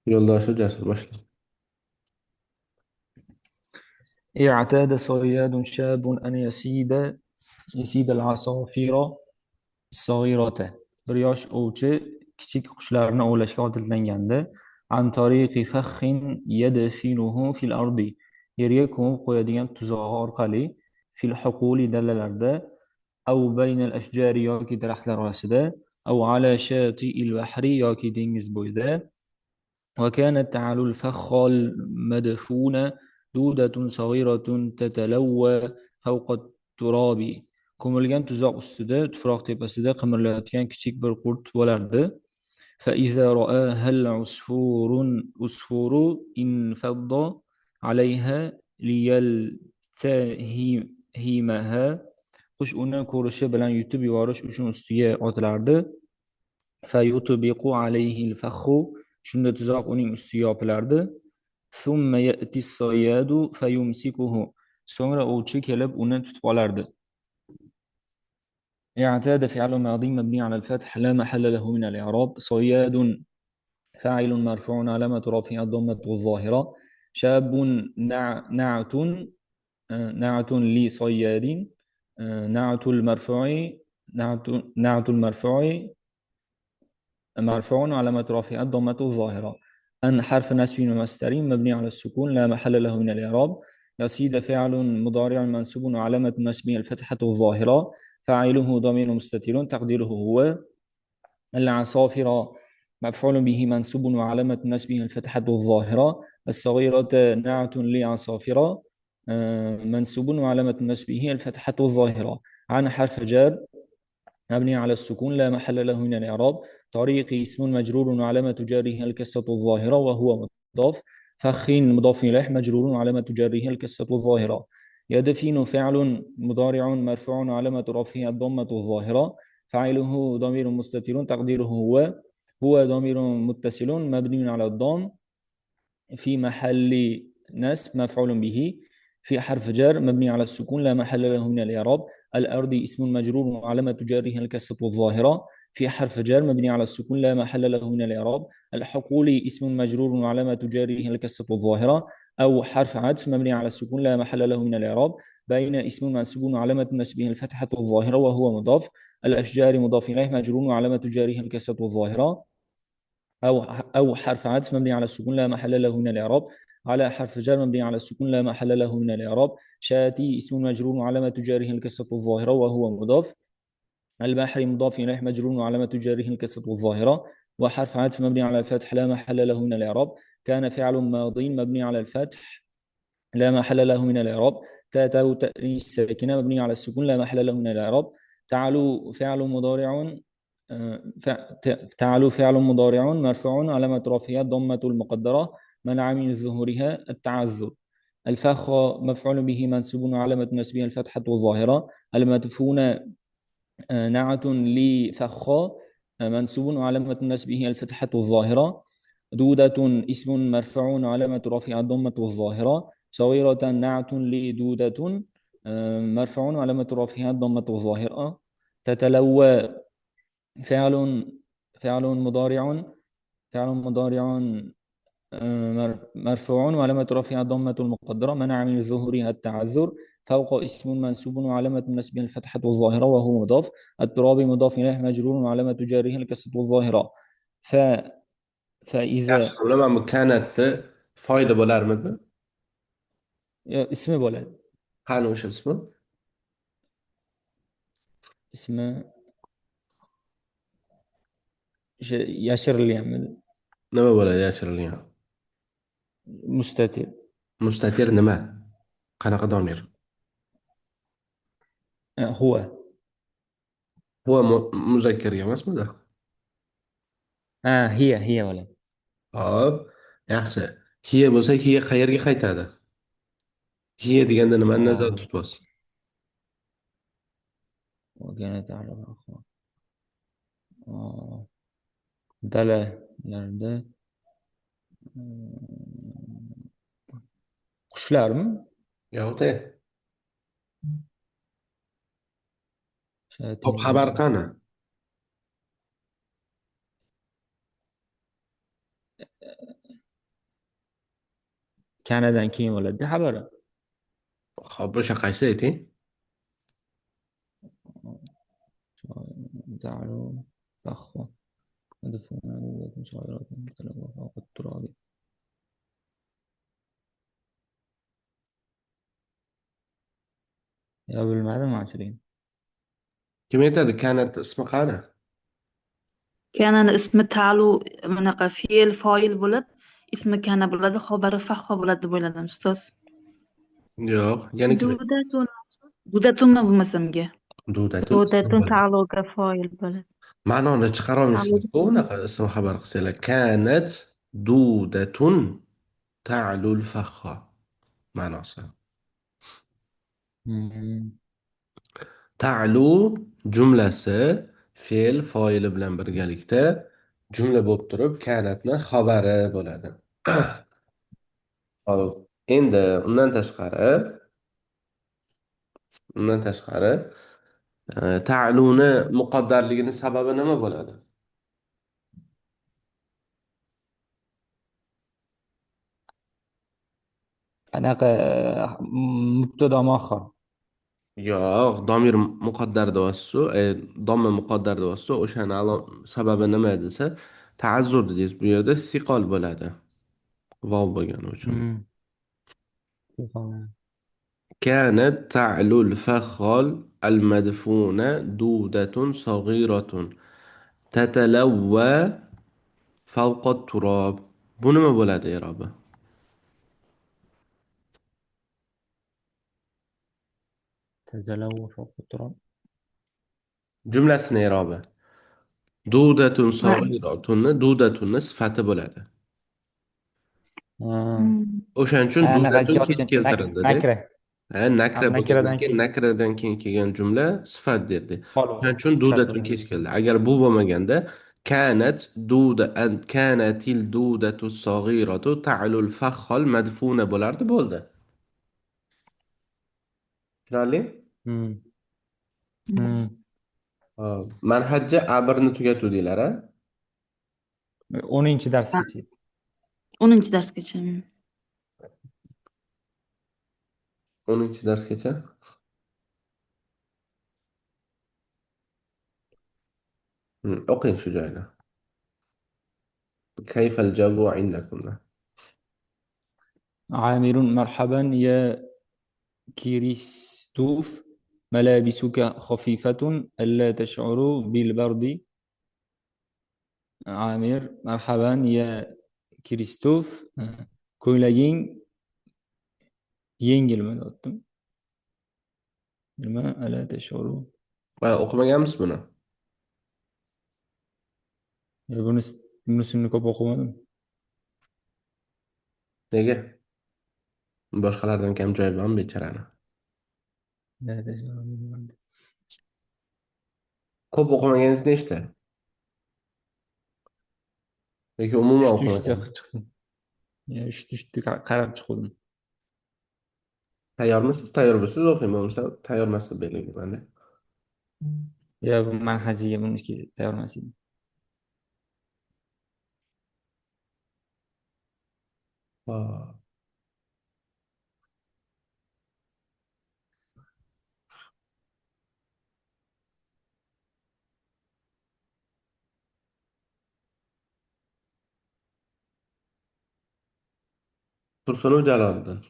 Yoldaşı Cesur başla. اعتاد صياد شاب أن يسيد العصافير الصغيرة. Bir yosh ovchi kichik qushlarni ovlashga odatlangandi. An tariqi fakhin yadfinuhu fil ardi. Yerga ko'mib qo'yadigan tuzog'i orqali fil huquli dalalarda أو بين الأشجار yoki daraxtlar orasida أو على شاطئ البحر yoki dengiz bo'yida وكانت على الفخ المدفون دودة صغيرة تتلوى فوق التراب. Ko'milgan tuzoq ustida, tuproq tepasida qimirlayotgan kichik bir qurt bo'lardi. فإذا رآها العصفور انفض عليها ليلتهمها. Qush uni ko'rishi bilan yutib yuborish uchun ustiga otilardi. فيطبق عليه الفخ. Shunda tuzoq uning ustiga yopilardi. ثم يأتي الصياد فيمسكه. So'ngra ovchi kelib uni tutib olardi. اعتاد فعل ماضي مبني على الفتح لا محل له من الإعراب. صياد فاعل مرفوع علامة رفعه الضمة الظاهرة. شاب نعت نعت لصياد. نعت المرفوع نعت نعت المرفوع مرفوع علامة رفعه الضمة الظاهرة. أن حرف نسب ومصدر مبني على السكون لا محل له من الإعراب. يصيد فعل مضارع منصوب وعلامة نسبه الفتحة الظاهرة. فاعله ضمير مستتر تقديره هو. العصافر مفعول به منصوب وعلامة نسبه الفتحة الظاهرة. الصغيرة نعت لعصافر منصوب وعلامة نسبه الفتحة الظاهرة. عن حرف جار مبني على السكون لا محل له من الإعراب. طريق اسم مجرور وعلامة جاره الكسرة الظاهرة وهو مضاف. فخ مضاف إليه مجرور وعلامة جاره الكسرة الظاهرة. يدفن فعل مضارع مرفوع وعلامة رفعه الضمة الظاهرة. فاعله ضمير مستتر تقديره هو. هو ضمير متصل مبني على الضم في محل نسب مفعول به. في حرف جر مبني على السكون لا محل له من الإعراب. الأرض اسم مجرور وعلامة جره الكسرة الظاهرة. في حرف جر مبني على السكون لا محل له من الإعراب. الحقول اسم مجرور وعلامة جره الكسرة الظاهرة. أو حرف عطف مبني على السكون لا محل له من الإعراب. بين اسم منصوب وعلامة نسبه الفتحة الظاهرة وهو مضاف. الأشجار مضاف إليه مجرور وعلامة جاره الكسرة الظاهرة. أو أو حرف عطف مبني على السكون لا محل له من الإعراب. على حرف جر مبني على السكون لا محل له من الإعراب. شاتي اسم مجرور وعلامة جاره الكسرة الظاهرة وهو مضاف. البحر مضاف إليه مجرور وعلامة جاره الكسرة الظاهرة. وحرف عطف مبني على الفتح لا محل له من الإعراب. كان فعل ماضي مبني على الفتح لا محل له من الإعراب. تاء تأنيث ساكنة مبني على السكون لا محل له من الإعراب. تعالوا فعل مضارع تعالوا فعل مضارع مرفوع علامة رفعه الضمة المقدرة منع من ظهورها التعذر. الفخ مفعول به منصوب علامة نسبه الفتحة الظاهرة. المدفون نعت لفخ منصوب علامة نسبه الفتحة الظاهرة. دودة اسم مرفوع علامة رفعه الضمة الظاهرة. صغيرة نعت لدودة مرفوع علامة رفعه الضمة الظاهرة. تتلوى فعل فعل مضارع فعل مضارع مرفوع وعلامة رفعه الضمة المقدرة منع من ظهورها التعذر. فوق اسم منسوب وعلامة نسبه الفتحة الظاهرة وهو مضاف. التراب مضاف إليه مجرور وعلامة جاره الكسرة الظاهرة. ف Yaxshi, فإذا nima mukannatni foyda bo'larmidi? اسم bo'ladi. Qani o'sha ismi? اسم yashirilgan Nima bo'ladi yashirilgan? mustatir. Mustatir nima? Qanaqa domir? هو Huwa muzakkar emasmidi? هي ولا Hop, yaxshi. Hiya bo'lsa, hiya qayerga qaytadi? Hiya deganda nimani nazarda آه tutamiz? وكانت على الأخوة آه dalalarda qushlarmi? Yo'q-da. Hop, Shatin xabar qani? kanadan keyin bo'ladi xabari. Xo'p, o'sha qaysi ayting? تعالوا فخ مدفوعنا بذات صغيرة تلوى فوق التراب. يا بالمعلم 20. Kim aytadi? Kanat ismi qani? Kanani ismi ta'lu bunaqa fe'l foil bo'lib, ismi kana bo'ladi, xabari fahva bo'ladi deb o'yladim ustoz. Yo'q, yana kim aytdi? Dudatun. Dudatunmi bo'lmasamga? Dudatun ismi Dudatun bo'ladi. ta'luga foil bo'ladi. Ma'noni chiqara olmaysizlar-ku, Ta'lu. unaqa ism xabar qilsanglar. Kanat dudatun ta'lul faxxa ma'nosi. Ta'lu jumlasi fe'l foili bilan birgalikda jumla bo'lib turib, kanatni xabari bo'ladi. Hop, endi undan tashqari ta'luni muqaddarligini sababi nima bo'ladi? anaqa mubtado muaxxar. Yo'q, domir muqaddar deyapsiz-ku, domir muqaddar deyapsiz-ku, o'shani sababi nima desa, ta'azzur dedingiz. Bu yerda siqol bo'ladi. Vov bo'lgani uchun. كانت تعلو الفخال المدفونة دودة صغيرة تتلوى فوق التراب. Bu nima bo'ladi i'robi? تتلوى فوق التراب. Jumlasini i'robi. Dudatun sag'iratun dudatunni sifati bo'ladi. O'shaning uchun anaqa dudatun kech ikki keltirildi-da. nakra. Nakra bo'lgandan keyin nakradan keyin kelgan jumla sifat derdi. O'shaning uchun sifat dudatun bo'ladi. kech keldi. Agar bu bo'lmaganda kanatil dudatu saghiratu ta'lul fakhol madfuna bo'lardi, bo'ldi. Tushunarli? Hop. Manhajga A1ni tugatuvdinglar, a? 10-darsgacha. 10-darsgacha. 10-darsgacha. O'qing shu joyda. Kayfal javu indakum. عامر مرحبا يا كريستوف ملابسك خفيفة ألا تشعر بالبرد. عامر مرحبا يا كريستوف ko'ylaging yengil bo'lyapti. Nima ala tashuru? O'qimaganmiz buni. Bunisini ko'p o'qimadim. Nega? Boshqalardan kam joy bormi bechorani? Ko'p o'qimaganingizda nechta? Yoki umuman o'qimagansiz? Uchta qarab chiqdim. Tayyormisiz? Tayyor bo'lsangiz o'qing, bo'lmasa tayyor emas deb belgilayman-da. Ya bu manhajiga buniki tayyor emas edim. Tursunov Jaloliddin.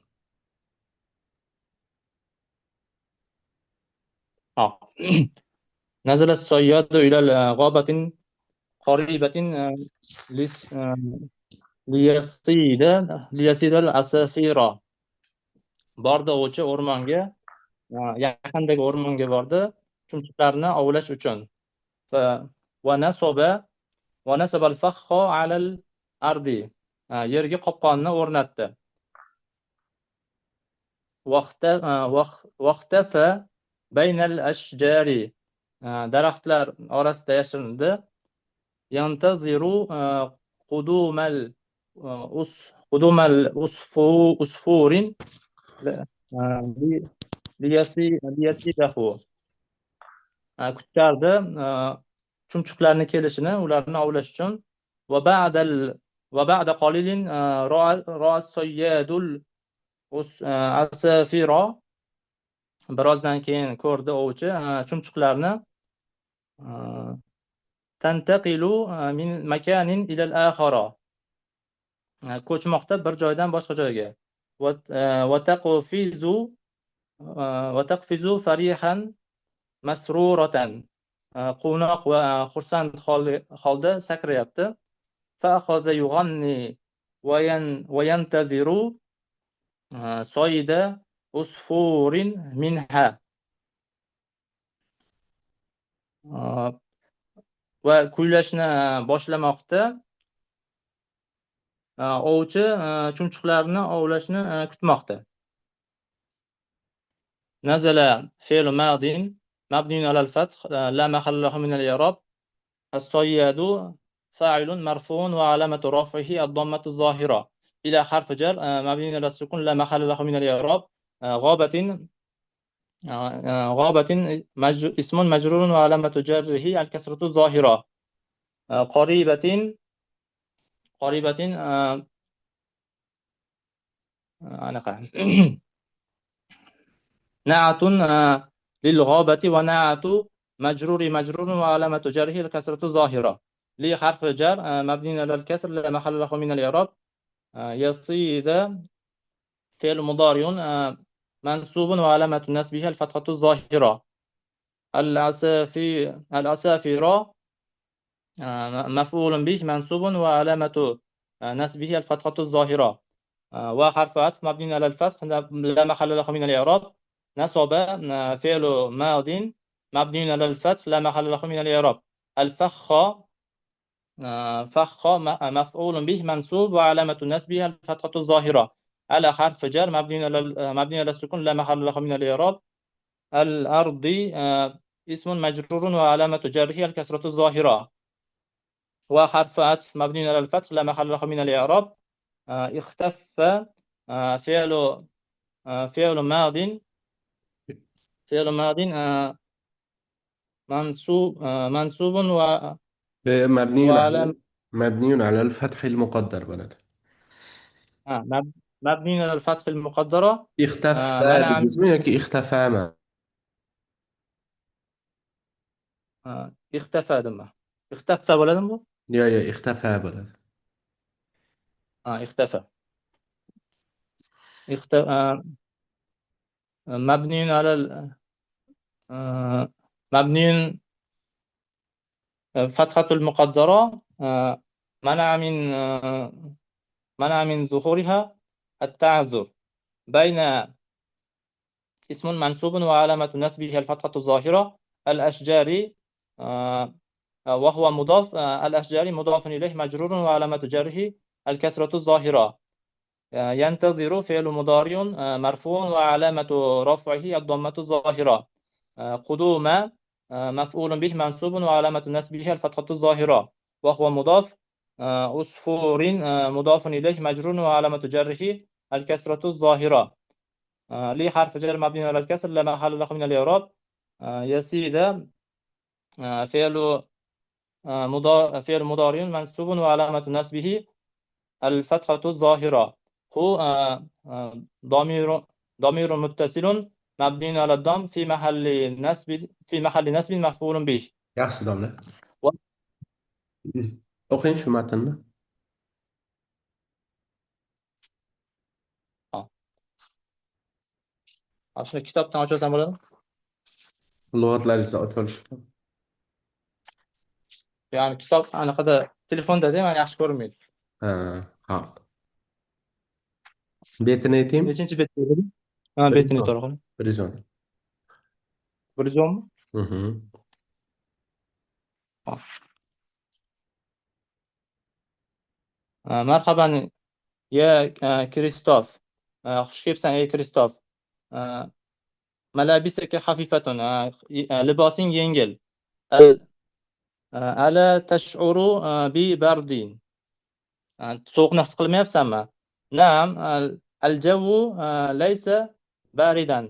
نزل الصياد إلى غابة قريبة ليصيد العصافير. Bordi o'chi o'rmonga, yaqindagi o'rmonga bordi, chumchuqlarni ovlash uchun. ونصب الفخ على الأرض. Yerga qopqonni o'rnatdi. واختفى بين الأشجار. daraxtlar orasida yashirindi. ينتظر قدوم العصفور ليصيده. kutardi chumchuqlarni kelishini, ularni ovlash uchun. وبعد قليل رأى الصياد asafira, birozdan keyin ko'rdi ovchi chumchuqlarni. Tantaqilu min makanin ilal akhara, ko'chmoqda bir joydan boshqa joyga. Va taqfizu va taqfizu farihan masruratan, quvnoq va xursand holda sakrayapti. Fa akhadha yughanni va yantaziru soyida usfurin minha, va kuylashni boshlamoqda. Ovchi chumchuqlarni ovlashni kutmoqda. نزل فعل ماض مبني على الفتح لا محل له من الإعراب. الصياد فاعل مرفوع وعلامة رفعه الضمة الظاهرة. إلى حرف جر مبني على السكون لا محل له من الإعراب. غابة اسم مجرور وعلامة جره الكسرة الظاهرة. قريبة نعت للغابة ونعت مجرور وعلامة جره الكسرة الظاهرة. لي حرف جر مبني على الكسر لا محل له من الإعراب. يصيد فعل مضارع منصوب وعلامة نسبه الفتحة الظاهرة. العصافرة مفعول به منصوب وعلامة نسبه الفتحة الظاهرة. وحرف عطف مبني على الفتح لا محل له من الإعراب. نصب فعل ماض مبني على الفتح لا محل له من الإعراب. الفخ مفعول به منصوب وعلامة نسبه الفتحة الظاهرة. على حرف جر مبني على السكون لا محل له من الإعراب. الأرض اسم مجرور وعلامة جره الكسرة الظاهرة. وحرف عطف مبني على الفتح لا محل له من الإعراب. اختف فعل ماض منصوب وعلامة مبني على الفتح المقدر بلد. مبني على الفتح المقدرة. اختفى منع بجزمه ياكي اختفى ما اختفى دمه. اختفى ولا دمه؟ يا اختفى بلد. اختفى. مبني على مبني فتحة المقدرة. منع من ظهورها التعذر. بين اسم منصوب وعلامة نسبه الفتحة الظاهرة. الأشجار وهو مضاف. الأشجار مضاف إليه مجرور وعلامة جره الكسرة الظاهرة. ينتظر فعل مضارع مرفوع وعلامة رفعه الضمة الظاهرة. قدوم مفعول به منصوب وعلامة نسبه الفتحة الظاهرة وهو مضاف. عصفور مضاف إليه مجرور وعلامة جره الكسرة الظاهرة. لي حرف جر مبني على الكسر لا محل له من الإعراب. يسيد فعل مضارع منصوب وعلامة نسبه الفتحة الظاهرة. هو ضمير متصل مبني على الضم في محل نسب مفعول به. yaxshi domla. O'qing shu matnni. Shuni kitobdan ochsam bo'ladi? Lug'atlaringizni ochib olish. Ya'ni kitob anaqada telefonda-da mana yaxshi ko'rinmaydi. Ha, hop. Betini aytaymi? Nechinchi bet dedi? Betini to'g'ri. 110. 110 mi? Marhaban ya Kristof. Xush kelibsan ey Kristof. Malabisaka xafifatun. Libosing yengil. Ala tash'uru bi bardin. Sovuqni his qilmayapsanmi? Naam, al-jawu laysa baridan.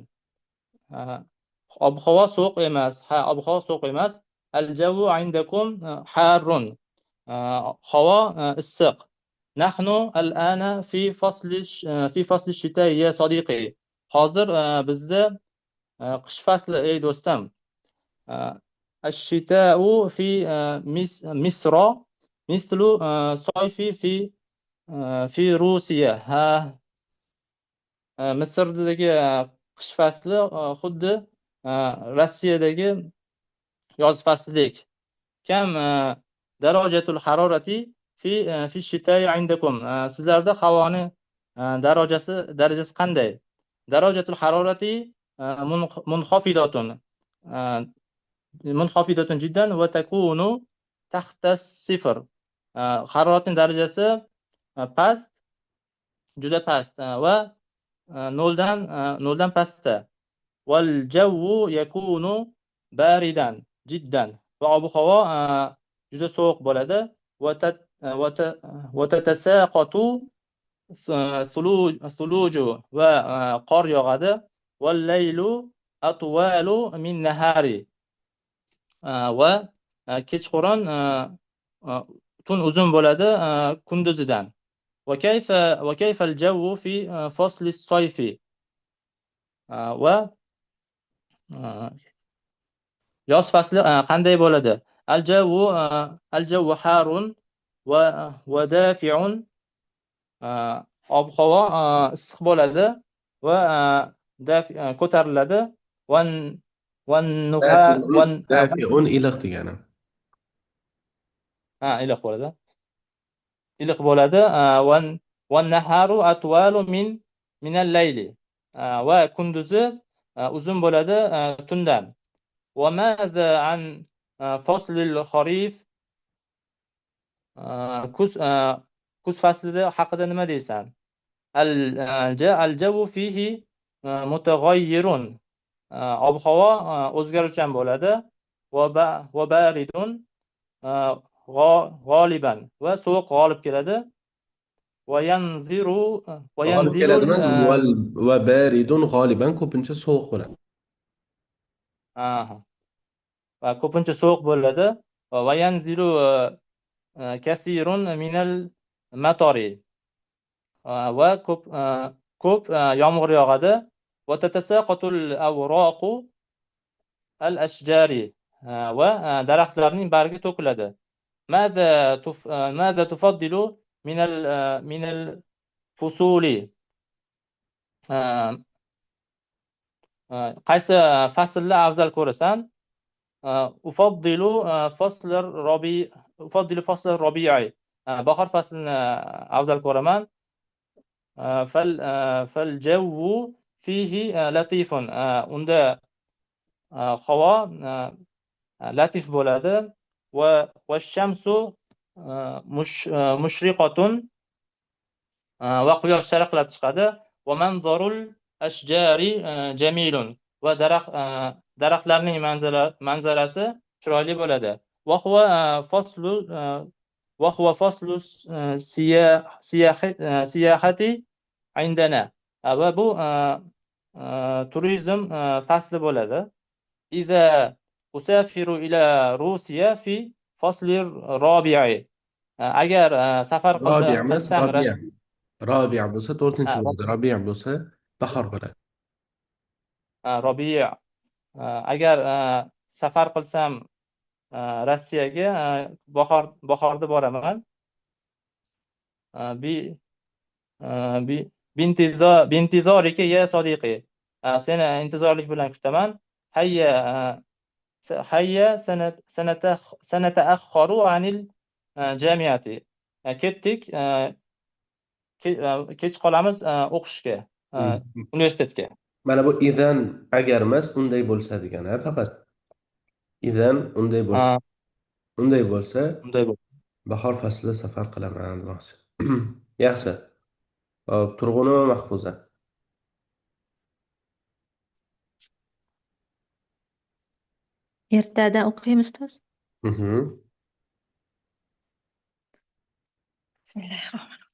Ob-havo sovuq emas. Ha, ob-havo sovuq emas. Al-jawu indakum harrun. Havo issiq. نحن الآن في فصل الشتاء يا صديقي. hozir bizda qish fasli ey do'stim. الشتاء في مصر مثل صيف في روسيا. Misrdagi qish fasli xuddi Rossiyadagi yoz fasldek. Kam darajatul harorati fi shita'i indakum. Sizlarda havoni darajasi qanday? Darajatul harorati munxafidatun munxafidatun jiddan va takunu tahta sifr. Haroratning darajasi past, juda past va noldan pastda. Val jawu yakunu baridan jiddan. Va ob-havo juda sovuq bo'ladi. Va tatasaqatu suluju va qor yog'adi. Val laylu atwalu min nahari. Va kechqurun tun uzun bo'ladi kunduzidan. وكيف الجو في فصل الصيف. و yoz fasli qanday bo'ladi? Al-jawu harun va dafi'un. Ob-havo issiq bo'ladi va ko'tariladi. dafi'un iliq degani. Iliq bo'ladi. Iliq bo'ladi. Wan-naharu atwalu min al-layli. Va kunduzi uzun bo'ladi tundan. وماذا عن فصل الخريف. kuz faslida haqida nima deysan? Al-jawu fihi mutaghayyirun. Ob-havo o'zgaruvchan bo'ladi. Va baridun g'oliban. Va sovuq g'olib keladi. Va yanziru va baridun g'oliban ko'pincha sovuq bo'ladi. Va ko'pincha sovuq bo'ladi. Va yanzilu kathirun minal matari. Va ko'p yomg'ir yog'adi. Va tatasaqatul awraqu al-ashjari. Va daraxtlarning bargi to'kiladi. Maza tufaddilu minal fusuli. qaysi faslni afzal ko'rasan? Ufaddilu fasl robi'i. Bahor faslini afzal ko'raman. Fal jawu fihi latifun. Unda havo latif bo'ladi. Va shamsu mushriqatun. Va quyosh sharaqlab chiqadi. Va manzarul ashjari jamilun. Va daraxtlarning manzarasi chiroyli bo'ladi. Va huwa faslu siyahati indana. Va bu turizm fasli bo'ladi. Iza usafiru ila Rusiya fi fasli robi'i. Agar safar qilsam robi' bo'lsa 4-chi bo'ladi. Robi' bo'lsa bahor bo'ladi. Robi'. Agar safar qilsam Rossiyaga bahorda boraman. Bintizorika ya sodiqi. Seni intizorlik bilan kutaman. Hayya sanata'akhkharu anil jamiyati. Ketdik. Kech qolamiz o'qishga, universitetga. Mana bu izan agar emas, unday bo'lsa degani faqat. Izan unday bo'lsa, bahor faslida safar qilaman demoqchi. Yaxshi. Hop, Turg'unova Mahfuza. Ertadan o'qiymiz ustoz. بسم الله الرحمن الرحيم.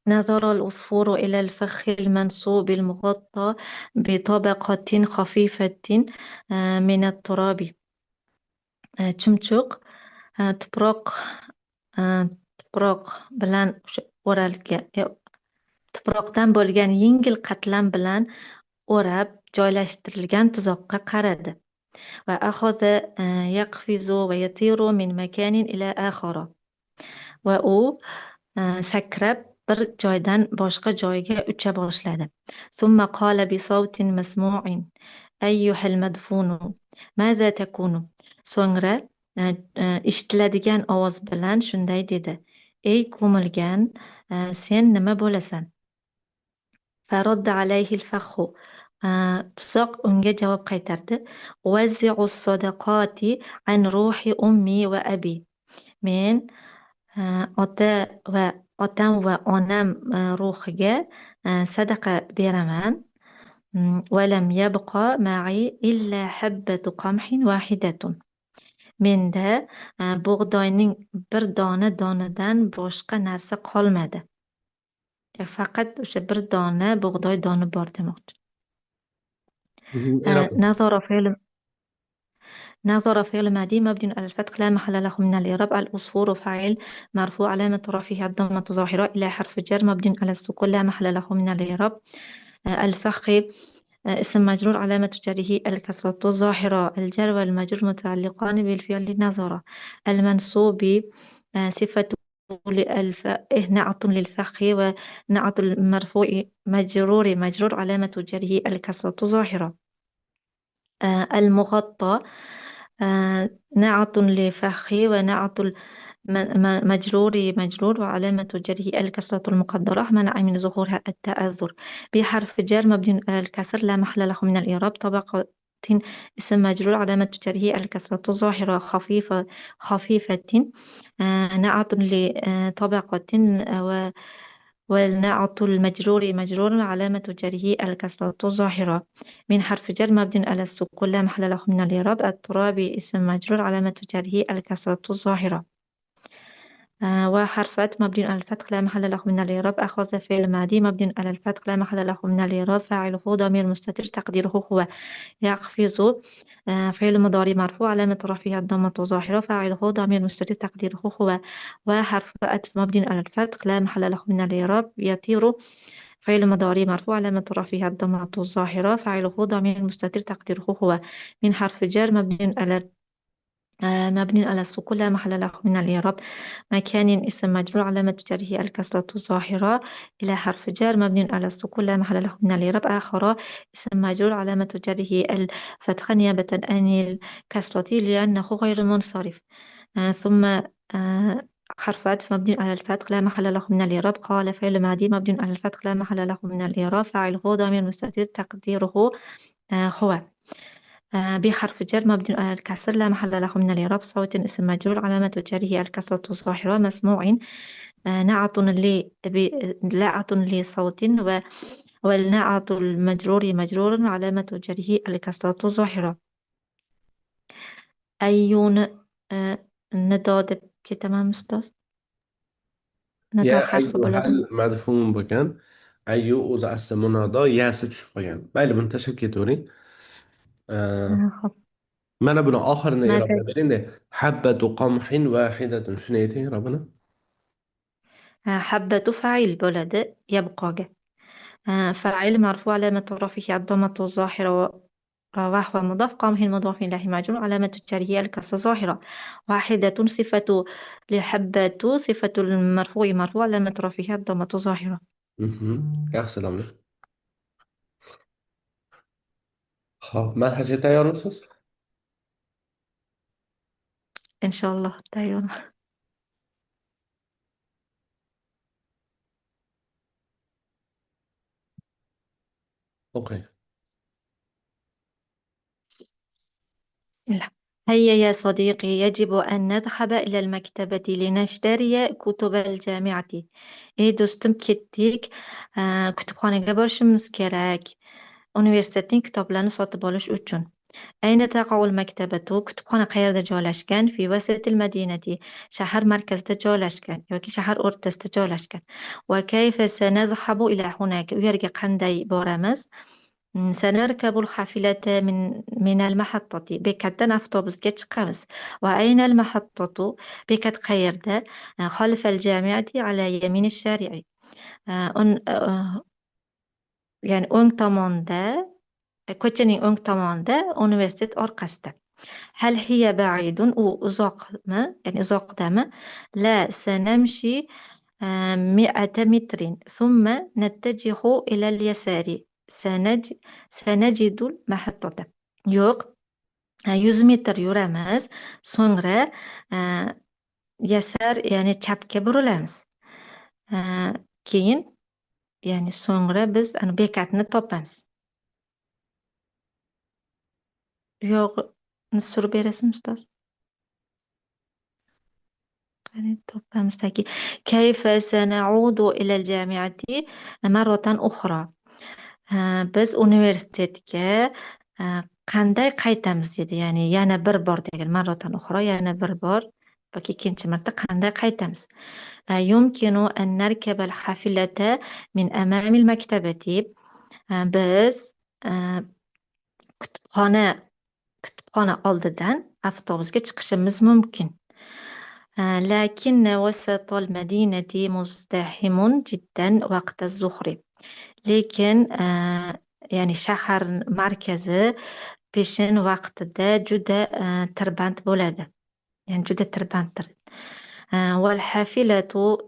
نظر العصفور إلى الفخ المنصوب المغطى بطبقة خفيفة من التراب. chumchuq tuproq bilan tuproqdan bo'lgan yengil qatlam bilan o'rab joylashtirilgan tuzoqqa qaradi. وأخذ يقفز ويطير من مكان إلى آخر. Va u sakrab bir joydan boshqa joyga ucha boshladi. ثم قال بصوت مسموع أيها المدفون ماذا تكون. So'ngra eshitiladigan ovoz bilan shunday dedi: ey ko'milgan, sen nima bo'lasan? فرد عليه الفخ. tuzoq unga javob qaytardi: أوزع الصدقات عن روح أمي وأبي. Men otam va onam ruhiga sadaqa beraman. ولم يبق معي إلا حبة قمح واحدة. Menda bug'doyning bir donidan boshqa narsa qolmadi. Faqat o'sha bir dona bug'doy doni bor demoqchi. نظر فعل ماضي مبني على الفتح لا محل له من الإعراب. العصفور فاعل مرفوع علامة رفعه الضمة ظاهرة إلى حرف جر مبني على السكون لا محل له من الإعراب. الفخ اسم مجرور علامة جره الكسرة الظاهرة. الجر والمجرور متعلقان بالفعل نظر. المنصوب صفة نعت للفخ ونعت المرفوع مجرور علامة جره الكسرة ظاهرة. المغطى نعت لفخ ونعت مجرور وعلامة جره الكسرة المقدرة منع من ظهورها التأذر. بحرف جر مبني على الكسر لا محل له من الإعراب. طبقة اسم مجرور علامة جره الكسرة الظاهرة. خفيفة نعت لطبقة والنعت المجرور مجرور علامة جره الكسرة الظاهرة. من حرف جر مبني على السكون لا محل له من الإعراب. الترابي اسم مجرور علامة جره الكسرة الظاهرة. وحرفات مبني على الفتح لا محل له من الإعراب. أخذ فعل ماضي مبني على الفتح لا محل له من الإعراب. فاعله ضمير مستتر تقديره هو. يقفز فعل مضارع مرفوع علامة رفعه الضمة الظاهرة. فاعله ضمير مستتر تقديره هو. وحرف أتف مبني على الفتح لا محل له من الإعراب. يطير فعل مضارع مرفوع علامة رفعه الضمة الظاهرة. فاعله ضمير مستتر تقديره هو. من حرف جر مبني على السكون لا محل له من الإعراب. مكان اسم مجرور علامة جره الكسرة الظاهرة. إلى حرف جر مبني على السكون لا محل له من الإعراب. آخر اسم مجرور علامة جره الفتحة نيابة عن الكسرة لأنه غير منصرف. ثم حرف عطف مبني على الفتح لا محل له من الإعراب. قال فعل ماضي مبني على الفتح لا محل له من الإعراب. فاعله ضمير مستتر تقديره هو. بحرف جر مبني على الكسر لا محل له من الإعراب. صوت اسم مجرور علامة جره الكسرة الظاهرة. مسموع نعت لصوت والنعت المجرور مجرور علامة جره الكسرة الظاهرة. أيون نداد که تمام است. ندا Ya حرف ayyuhal بلدم. mafhum bo'lgan. Ayyu o'zi asli munodo yasi tushib qolgan. Mayli, buni tashlab ketavering. خب Mana buni oxirini ماذا e'roblab bering-da. Habbatu qamhin wahidatun. Shuni ayting Robbina. حبة فاعل بلد يبقى. فاعل مرفوع علامة رفعه الضمة الظاهرة وهو مضاف. قامه مضاف إليه مجرور علامة جره الكسرة الظاهرة. واحدة صفة لحبة صفة المرفوع مرفوع علامة رفعه الضمة الظاهرة. Yaxshi domla. Xo'p, manhajga tayyormisiz? إن شاء الله تayyor. O'qing. لا. هيا يا صديقي، يجب أن نذهب إلى المكتبة لنشتري كتب الجامعة. Ey do'stim, ketdik. Kutubxonaga borishimiz kerak. Universitetning kitoblarini sotib olish uchun. أين تقع المكتبة؟ kutubxona qayerda joylashgan? في وسط المدينة. shahar markazida joylashgan yoki shahar o'rtasida joylashgan. وكيف سنذهب إلى هناك? u yerga qanday boramiz? سنركب الحافلة من المحطة. بكتن أفطوبس كتشقمس. وأين المحطة؟ بكت خيردا خلف الجامعة على يمين الشارع. يعني أونغتاموندا كوتشني أونغتاموندا أونيفرسيت أوركاستا. هل هي بعيد وأزاق ما يعني أزاق دama؟ لا، سنمشي 100 متر ثم نتجه إلى اليسار. سنجد المحطة. Yok, 100 metr yuramiz, so'ngra yasar, ya'ni chapga burilamiz. Keyin, ya'ni so'ngra biz bekatni topamiz. Yo'qni surib berasizmi ustoz? qani topamiz taki. كيف سنعود إلى الجامعة مرة أخرى? Biz universitetga qanday qaytamiz dedi. Ya'ni yana bir bor degan. Marratan uxro, yana bir bor yoki ikkinchi marta qanday qaytamiz? يمكن أن نركب الحافلة من أمام المكتبة. Biz kutubxona oldidan avtobusga chiqishimiz mumkin. لكن وسط المدينة مزدحم جدا وقت الظهر. Lekin ya'ni shahar markazi peshin vaqtida juda tirband bo'ladi. Yani juda tirbanddir. والحافلة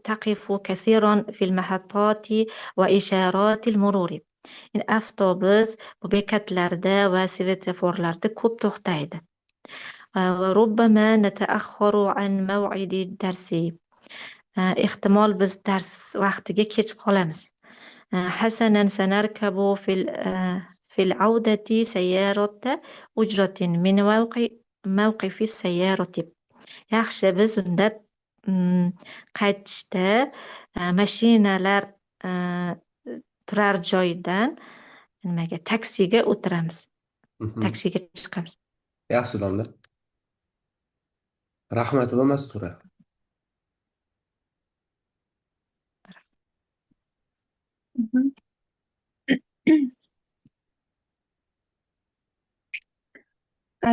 تقف كثيرا في المحطات وإشارات المرور. Yani avtobus bu bekatlarda va svetoforlarda ko'p to'xtaydi. وربما نتأخر عن موعد الدرس. Ehtimol biz dars vaqtiga kech qolamiz. حسنا سنركب في العودة سيارة أجرة من موقف السيارة. Yaxshi, biz unda qaytishda mashinalar turar joyidan nimaga taksiga o'tiramiz. Taksiga chiqamiz. Yaxshi domla. Rahmat va Mastura.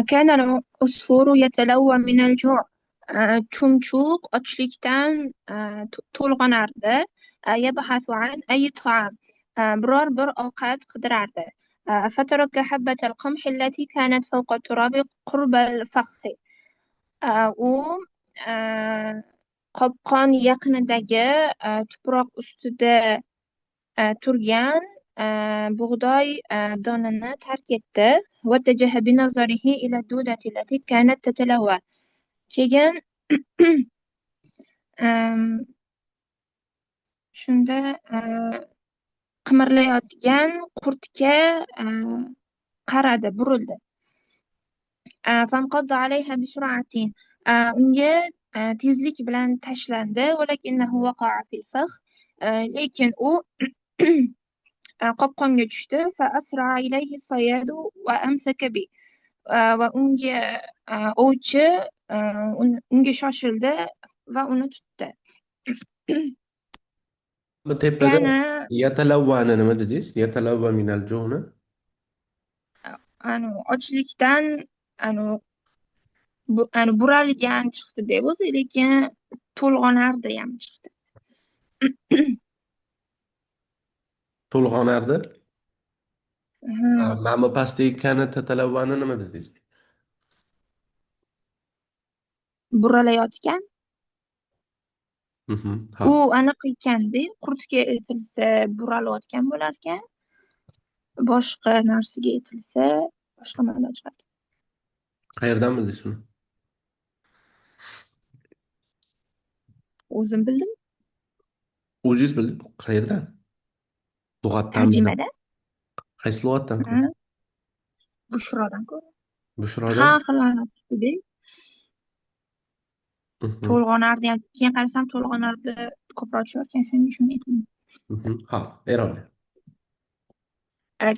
كان العصفور يتلوى من الجوع. chumchuq ochlikdan to'lg'anardi. يبحث عن أي طعام. biror bir ovqat qidirardi. فترك حبة القمح التي كانت فوق التراب قرب الفخ. u qopqon yaqinidagi tuproq ustida turgan bug'doy donini tark etdi. واتجه بنظره إلى الدودة التي كانت تتلوى. keyin shunda qimirlayotgan qurtga qaradi, burildi. فانقض عليها بسرعة. unga tezlik bilan tashlandi. ولكنه وقع في الفخ. lekin u qopqonga tushdi. فأسرع إليه الصياد وأمسك به. va unga ovchi unga shoshildi va uni tutdi. Bu tepada Yana yatalawwani nima dedingiz? Yatalawwa minal ju'ni. ochlikdan buralgan chiqdi deb o'zi, lekin to'lg'onardi ham chiqdi. To'lg'onardi. Mana bu pastdagi kana tatalawwani nima dedingiz? Buralayotgan. Ha. u aniq ekanda, qurtga aytilsa buralayotgan bo'larkan, boshqa narsaga aytilsa boshqa ma'no chiqadi. Qayerdan bildingiz buni? O'zim bildim. O'zingiz bildingiz? Qayerdan? Lug'atdanmi? Tarjimada. Qaysi lug'atdan? Ha, Bushrodan ko'ra. Bushrodan? Xilonatda to'lg'onardi ham. Keyin qarasam to'lg'onardi ko'proq tushayotgan, senga shuni aytdim. Ha, Eron.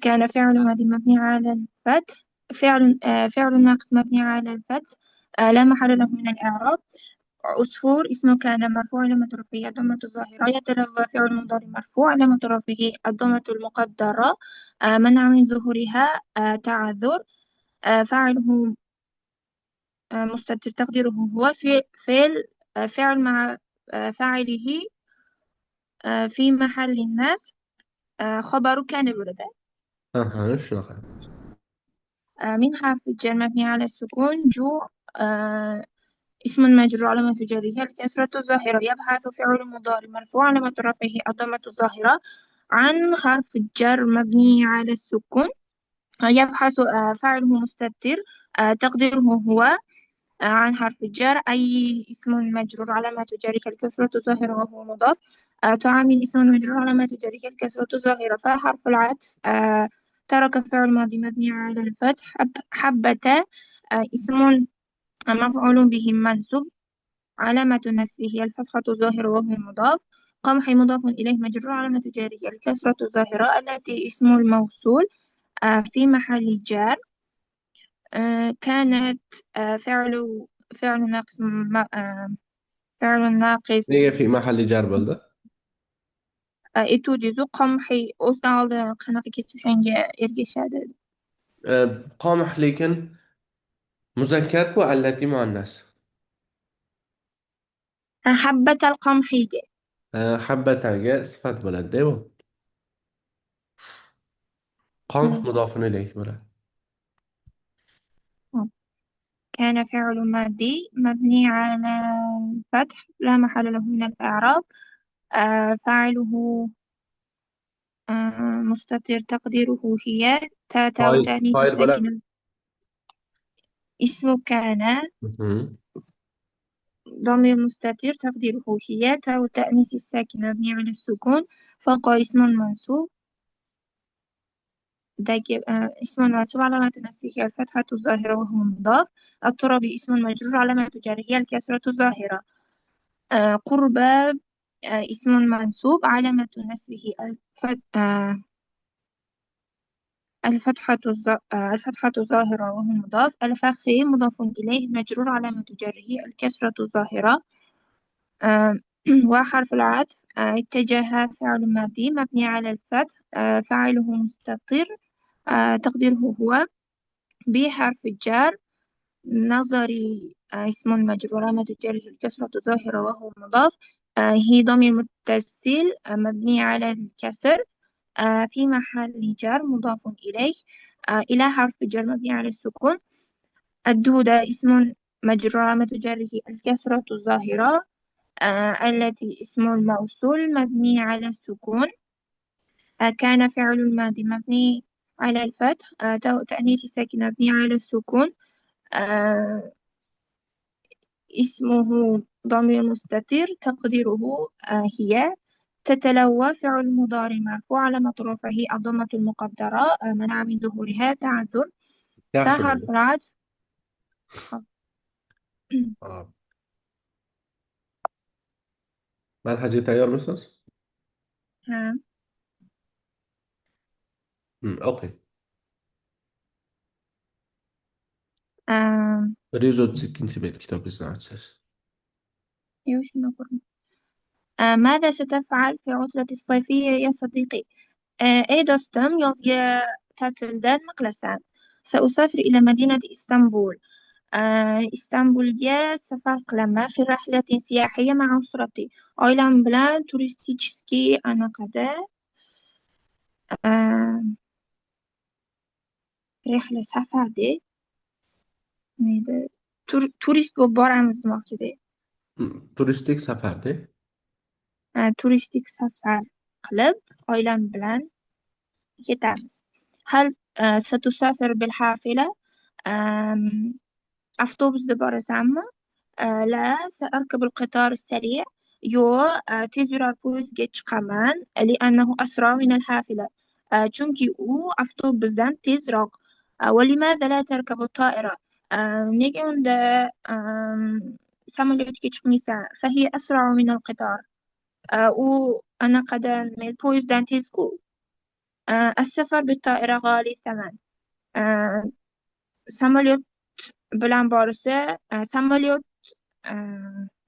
كان فعل ماضي مبني على الفتح. فعل ناقص مبني على الفتح لا محل له من الإعراب. عصفور اسمه كان مرفوع علامة رفعه الضمة الظاهرة. يتلوى فعل مضارع مرفوع علامة رفعه الضمة المقدرة منع من ظهورها تعذر. فاعله مستتر تقديره هو في فعل فعل مع فاعله في محل الناس خبر كان الولد. أها شنو؟ من حرف الجر مبني على السكون جوع اسم مجرور علامة جره الكسرة الظاهرة. يبحث فعل مضارع مرفوع علامة رفعه الضمة الظاهرة عن حرف الجر مبني على السكون. يبحث فاعله مستتر تقديره هو عن حرف الجر أي اسم مجرور علامة جره الكسرة الظاهرة وهو مضاف. تعامل اسم مجرور علامة جره الكسرة الظاهرة. فحرف العطف ترك فعل ماضي مبني على الفتح. حبة اسم مفعول به منصوب علامة نسبه الفتحة الظاهرة وهو مضاف. قمح مضاف إليه مجرور علامة جره الكسرة الظاهرة التي اسم الموصول في محل جر. كانت فعل ناقص فعل ناقص هي في محل جر بلده. اتوديزو قمحي أوستال قناقي كيسو شنجة إرجشادة قامح لكن مذكر كو التي مؤنث. حبة القمحية. حبة تاجة صفة بلد ديو. قمح مضاف إليه بلد. كان فعل ماضي مبني على الفتح لا محل له من الإعراب. فاعله مستتر تقديره هي تاء تأنيث فايل بلد. الساكنة. اسم كان مهم. ضمير مستتر تقديره هي تاء تأنيث الساكنة مبني على السكون فوق اسم منصوب. اسم منصوب علامة نصبه الفتحة الظاهرة وهو مضاف. الترابي اسم مجرور علامة جره الكسرة الظاهرة. قرب اسم منصوب علامة نسبه الفتحة الظاهرة وهو مضاف. الفخذ مضاف إليه مجرور علامة جره الكسرة الظاهرة. آه، وحرف العطف اتجه فعل ماضي مبني على الفتح فاعله مستتر تقديره هو بحرف الجر نظري اسم مجرور علامة جره الكسرة الظاهرة وهو مضاف. هي ضمير متصل مبني على الكسر في محل جر مضاف إليه إلى حرف جر مبني على السكون. الدودة اسم مجرور علامة جره الكسرة الظاهرة التي اسم الموصول مبني على السكون. كان فعل الماضي مبني على الفتح تأنيث الساكن مبني على السكون. آه، اسمه ضمير مستتر تقديره هي. تتلوى فعل مضارع مرفوع علامة رفعه الضمة المقدرة منع من ظهورها تعذر. يحشو فحرف بلد. العطف آه. ما الحاجة تغير مسوس؟ ها. أوكي. آه، ريزو تسكين بيت كتاب الزراعة أساس. إيش نقول ماذا ستفعل في عطلة الصيفية يا صديقي؟ إيه دوستم يا تاتلدان مقلسان. سأسافر إلى مدينة إسطنبول. إسطنبول يا سفر قلمة في رحلة سياحية مع أسرتي. أيلان بلان توريستيتشسكي أنا قد آه، رحلة سفر دي نيده. توريست ببار عمز دماغ كده. تورستيك سفر ده. توريستيك سفر قلب أيلان بلان كتامس. هل ستسافر بالحافلة؟ آم، أفطوبس دبارة سامة لا سأركب القطار السريع. يو تيزرار بوز جيتش كمان لأنه أسرع من الحافلة. چونكي أو أفطوبسدان تيزراق. ولماذا لا تركب الطائرة؟ نيجي عند سامولوت جيتش ميسا فهي أسرع من القطار. وأنا قد من بوزدان تيزكو. السفر بالطائرة غالي الثمن. سامولوت بلان بارسة سامولوت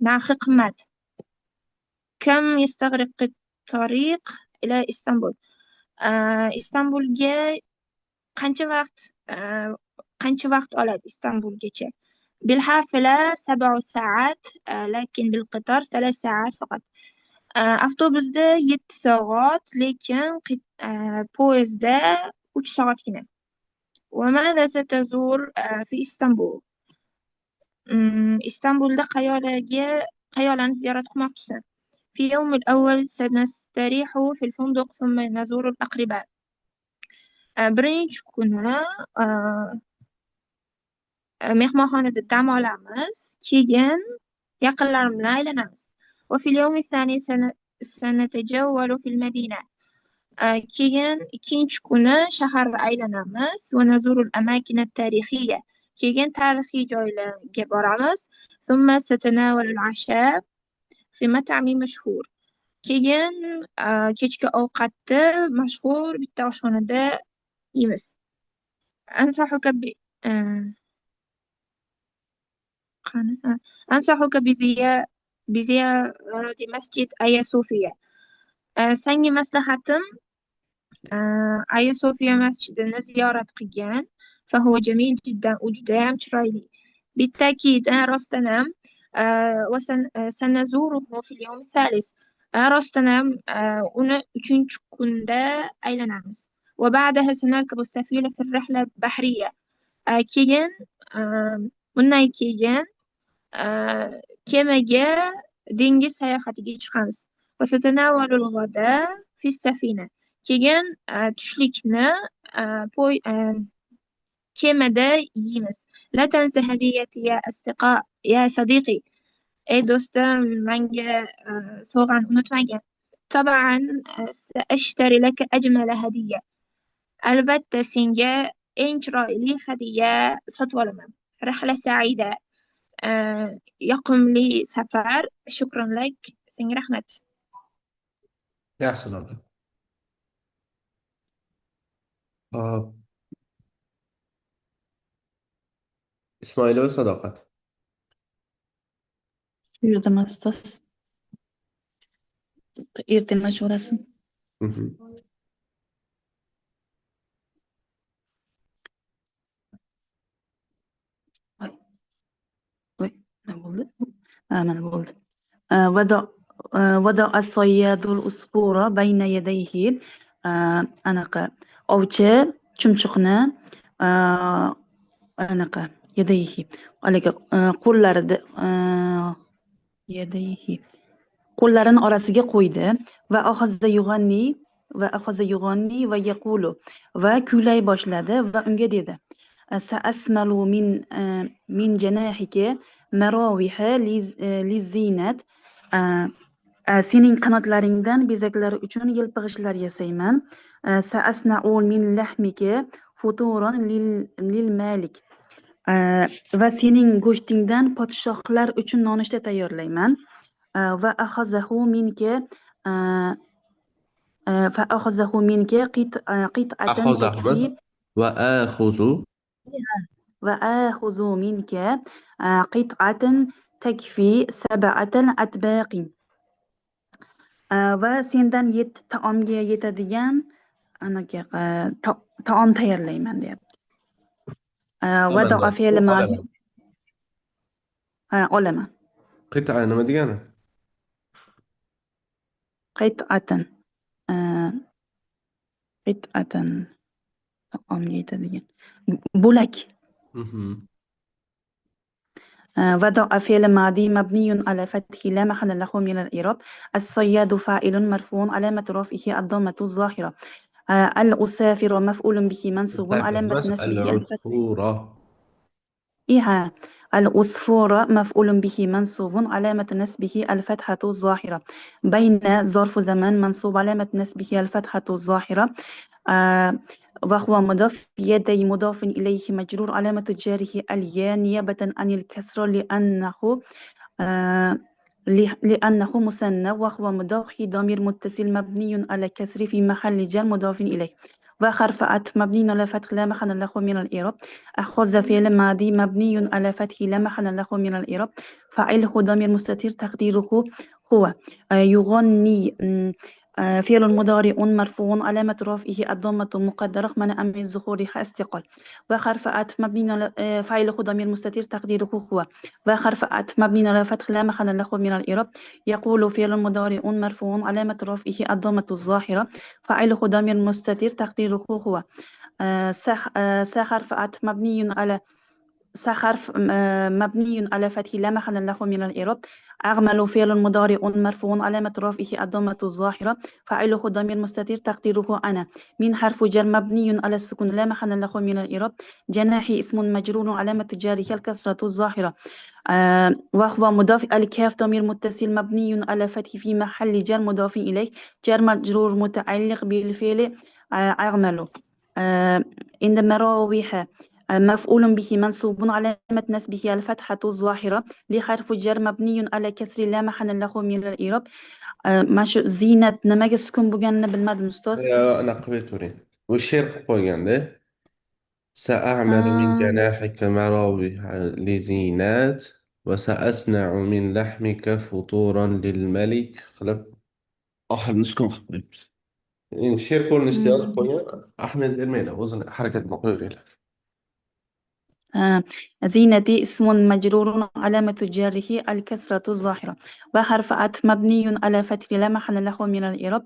narxi qimmat. كم يستغرق الطريق إلى إسطنبول؟ Istanbulga qancha vaqt oladi Istanbulgacha? بالحافلة 7 ساعات لكن بالقطار 3 ساعات فقط. Avtobusda 7 soat, lekin poyezdda 3 soatgina. وماذا ستزور في إسطنبول؟ إسطنبulda qayolarni ziyorat qilmoqchisan? في يوم الأول سنستريح في الفندق ثم نزور الأقرباء. birinchi kuni mehmonxonada dam olamiz, keyin yaqinlarim bilan aylanamiz. وفي اليوم الثاني سنتجول في المدينة. keyin ikkinchi kuni shaharga aylanamiz. ونزور الأماكن التاريخية. keyin tarixiy joylarga boramiz. ثم سنتناول العشاء في مطعم مشهور. keyin kechki ovqatni mashhur bitta oshxonada yeymiz. أنصحك بزيارة مسجد آيا صوفيا. senga maslahatim آيا صوفيا masjidini ziyorat qilgan. فهو جميل جدا وجداً chiroyli. بالتأكيد rostdanam وسنزوره في اليوم الثالث. rostdanam uni 3 kunda aylanamiz. وبعدها سنركب السفينة في الرحلة البحرية. keyin bundan keyin kemaga dengiz sayohatiga chiqamiz. وستناول الغداء في السفينة. keyin tushlikni kemada yeymiz. لا تنسى هديتي يا صديقي. ey do'stim, menga sovg'ani unutmagin. طبعا سأشتري لك أجمل هدية. albatta senga eng chiroyli hadya sotib olaman. رحلة سعيدة. yoqimli safar. shukran lak. Senga rahmat. yaxshi Domir. Hop. Ismoilova Sadoqat. Yurdim ustoz. Erta mashorasi. Voy, nima bo'ldi? Mana bo'ldi. وضع الصياد العصفور بين يديه. anaqa ovchi chumchuqni anaqa yadayhi haligi qo'llarida yadayhi qo'llarini orasiga qo'ydi. va akhadha yug'anni va yaqulu va kuylay boshladi va unga dedi: سأسمل من جناحك مراوح للزينات. sening qanotlaringdan bezaklar uchun yelpig'ishlar yasayman. سأصنع من لحمك فطورا للمالك. va sening go'shtingdan podshohlar uchun nonushta tayyorlayman. va أخذه منك قطعة تكفي. وآخذ منك قطعة تكفي 7 أطباق. va sendan 7 taomga yetadigan anaqa taom tayyorlayman deyapti. وضع فعل ماضي. olaman. Qit'a nima degani? قطعة taomga yetadigan bo'lak. وضع فعل ماضي مبني على فتح لا محل له من الإعراب. الصياد فاعل مرفوع علامة رفعه الضمة الظاهرة. الأسافر مفعول به منصوب علامة نصبه الفتحة. العصفور مفعول به منصوب علامة نصبه الفتحة الظاهرة. بين ظرف زمان منصوب علامة نصبه الفتحة الظاهرة. وهو مضاف. يدي مضاف إليه مجرور علامة جره الياء نيابة عن الكسر لأنه مثنى. وهو مضاف ضمير متصل مبني على كسر في محل جر مضاف إليه. وحرف عطف مبني على فتح لا محل له من الإعراب. أخذ فعل ماضي مبني على فتح لا محل له من الإعراب. فاعله ضمير مستتر تقديره هو. يغني فعل مضارع مرفوع علامة رفعه الضمة مقدرة منع من ظهورها استقال. وحرف عطف مبني على فاعله ضمير مستتر تقديره هو. وحرف عطف مبني على فتح لا محل له من الإعراب. يقول فعل مضارع مرفوع علامة رفعه الضمة الظاهرة فاعله ضمير مستتر تقديره هو. حرف عطف مبني على حرف مبني على فتح لا محل له من الإعراب. أعمل فعل مضارع مرفوع علامة رفعه الضمة الظاهرة فاعله ضمير مستتر تقديره أنا. من حرف جر مبني على السكون لا محل له من الإعراب. جناحي اسم مجرور علامة جاره الكسرة الظاهرة وهو مضاف. الكاف ضمير متصل مبني على فتح في محل جر مضاف إليه. جر مجرور متعلق بالفعل أعمل. عند مراوح مفعول به منصوب علامة نسبه الفتحة الظاهرة لحرف جر مبني على كسر لا محل له من الإعراب. مش زينة نماذج سكون بجنة بالمد مستوس. أنا قبيت ورين والشرق قوي سأعمل من جناحك مراوح لزينات وسأصنع من لحمك فطورا للملك خلف أحد نسكن خبيب إن شير كل نشتي أصبحي أحمد الميلة وزن حركة مقابلة زينتي اسم مجرور علامة جره الكسرة الظاهرة. وحرف عطف مبني على فتح لا محل له من الإعراب.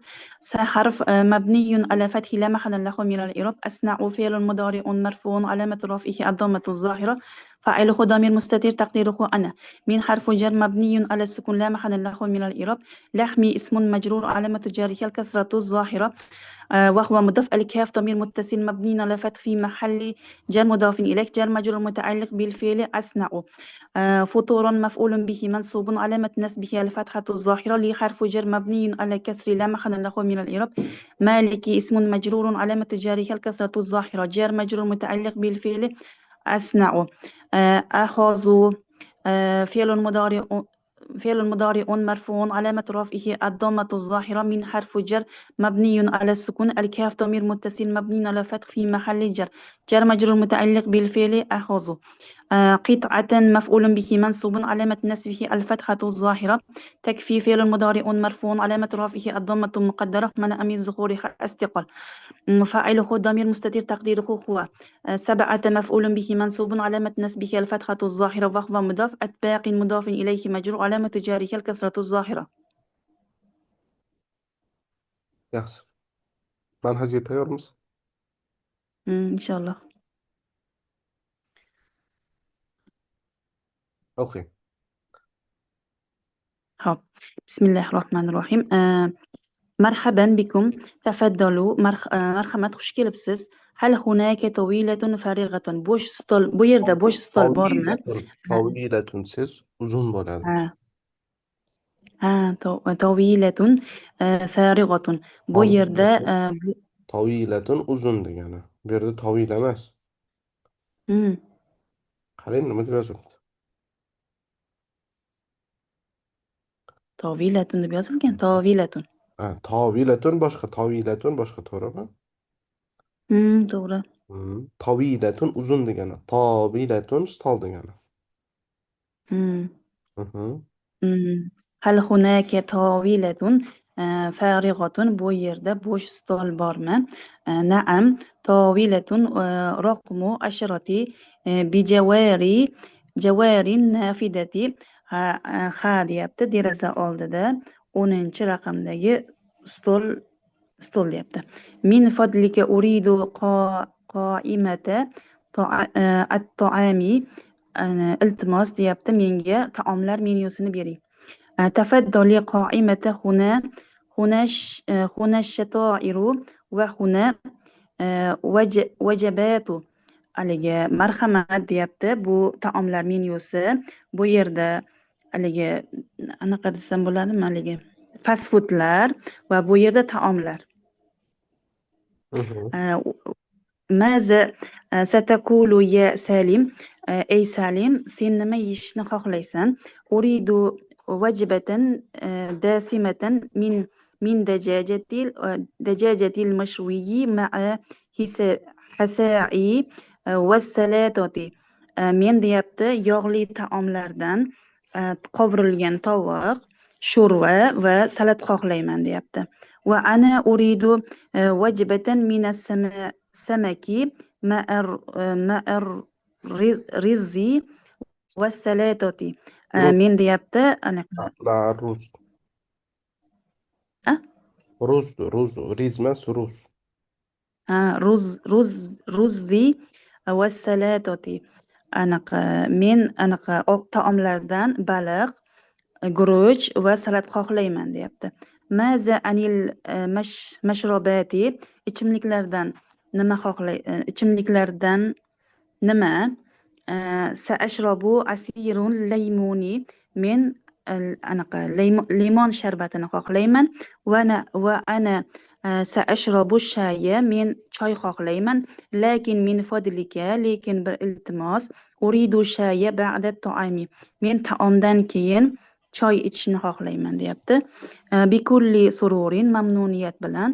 حرف مبني على فتح لا محل له من الإعراب. أصنع فعل مضارع مرفوع علامة رفعه الضمة الظاهرة فاعله ضمير مستتر تقديره أنا. من حرف جر مبني على السكون لا محل له من الإعراب. لحمي اسم مجرور علامة جره الكسرة الظاهرة وهو مضاف. الكاف ضمير متصل مبني على فتح في محل جر مضاف إليك. جر مجرور متعلق بالفعل أصنع. فطور مفعول به منصوب علامة نسبه الفتحة الظاهرة لحرف جر مبني على كسر لا محل له من الإعراب. مالكي اسم مجرور علامة جره الكسرة الظاهرة. جر مجرور متعلق بالفعل أصنع. أخذ فعل مضارع مرفوع علامة رفعه الضمة الظاهرة من حرف جر مبني على السكون. الكاف ضمير متصل مبني على فتح في محل جر. جر مجرور متعلق بالفعل أخذ. قطعة مفعول به منصوب علامة نسبه الفتحة الظاهرة. تكفي فعل مضارع مرفوع علامة رفعه الضمة المقدرة منع من ظهورها استقال. فاعله ضمير مستتر تقديره هو. سبعة مفعول به منصوب علامة نسبه الفتحة الظاهرة وهو مضاف. الباقي مضاف إليه مجرور علامة جاره الكسرة الظاهرة. يحسن من هزيتها يرمز إن شاء الله. أوكي بسم الله الرحمن الرحيم. مرحبا بكم. تفضلوا. مرحبا خوش kelibsiz. هل هناك طويلة فارغة boş stol bu yerda boş stol bormi? طويلة siz uzun bo'ladi طويلة فارغة bu yerda طويلة uzun degani bu yerda طويلة emas qarang nima deb yozildi طويلة deb yozilgan. طويلة. طويلة boshqa طويلة boshqa to'g'rimi to'g'ri. طويلة uzun degani طاولة stol degani هل هناك طاولة فارغة bu yerda bo'sh stol bormi? نعم طاولة رقم 10 بجوار نافذة. ha deyapti deraza oldida 10-raqamdagi stol deyapti. من فضلك أريد قائمة الطعام. iltimos deyapti menga taomlar menyusini bering. تفضلي قائمة هنا الشطائر وهنا وجبات. haligi marhamat deyapti. Bu taomlar menyusi. Bu yerda haligi anaqa desam bo'ladimi? Haligi fast foodlar va bu yerda taomlar. ماذا ستقول يا سالم؟ ey Salim, sen nima yeyishni xohlaysan? أريد وجبة دسمة من دجاجة المشوي مع hasai va salatoti. Men deyapti yog'li taomlardan qovurilgan tovuq, sho'rva va salat xohlayman deyapti. Va ana uridu wajbatan min samaki ma'ar rizzi va salatoti. رز Men deyapti anaqa مع الرز. ah, رز ريز emas ruz. ruzzi va salatoti. Men anaqa taomlardan baliq, guruch va salat xohlayman deyapti. Maza anil mashrobati, ichimliklardan nima? Saashrobu asirun laymuni, men anaqa limon sharbatini xohlayman. Va ana saashrobu shaya, men choy xohlayman. Lekin bir iltimos, uridu shaya ba'da to'ami, men taomdan keyin choy ichishni xohlayman deyapti. Bikulli sururin, mamnuniyat bilan.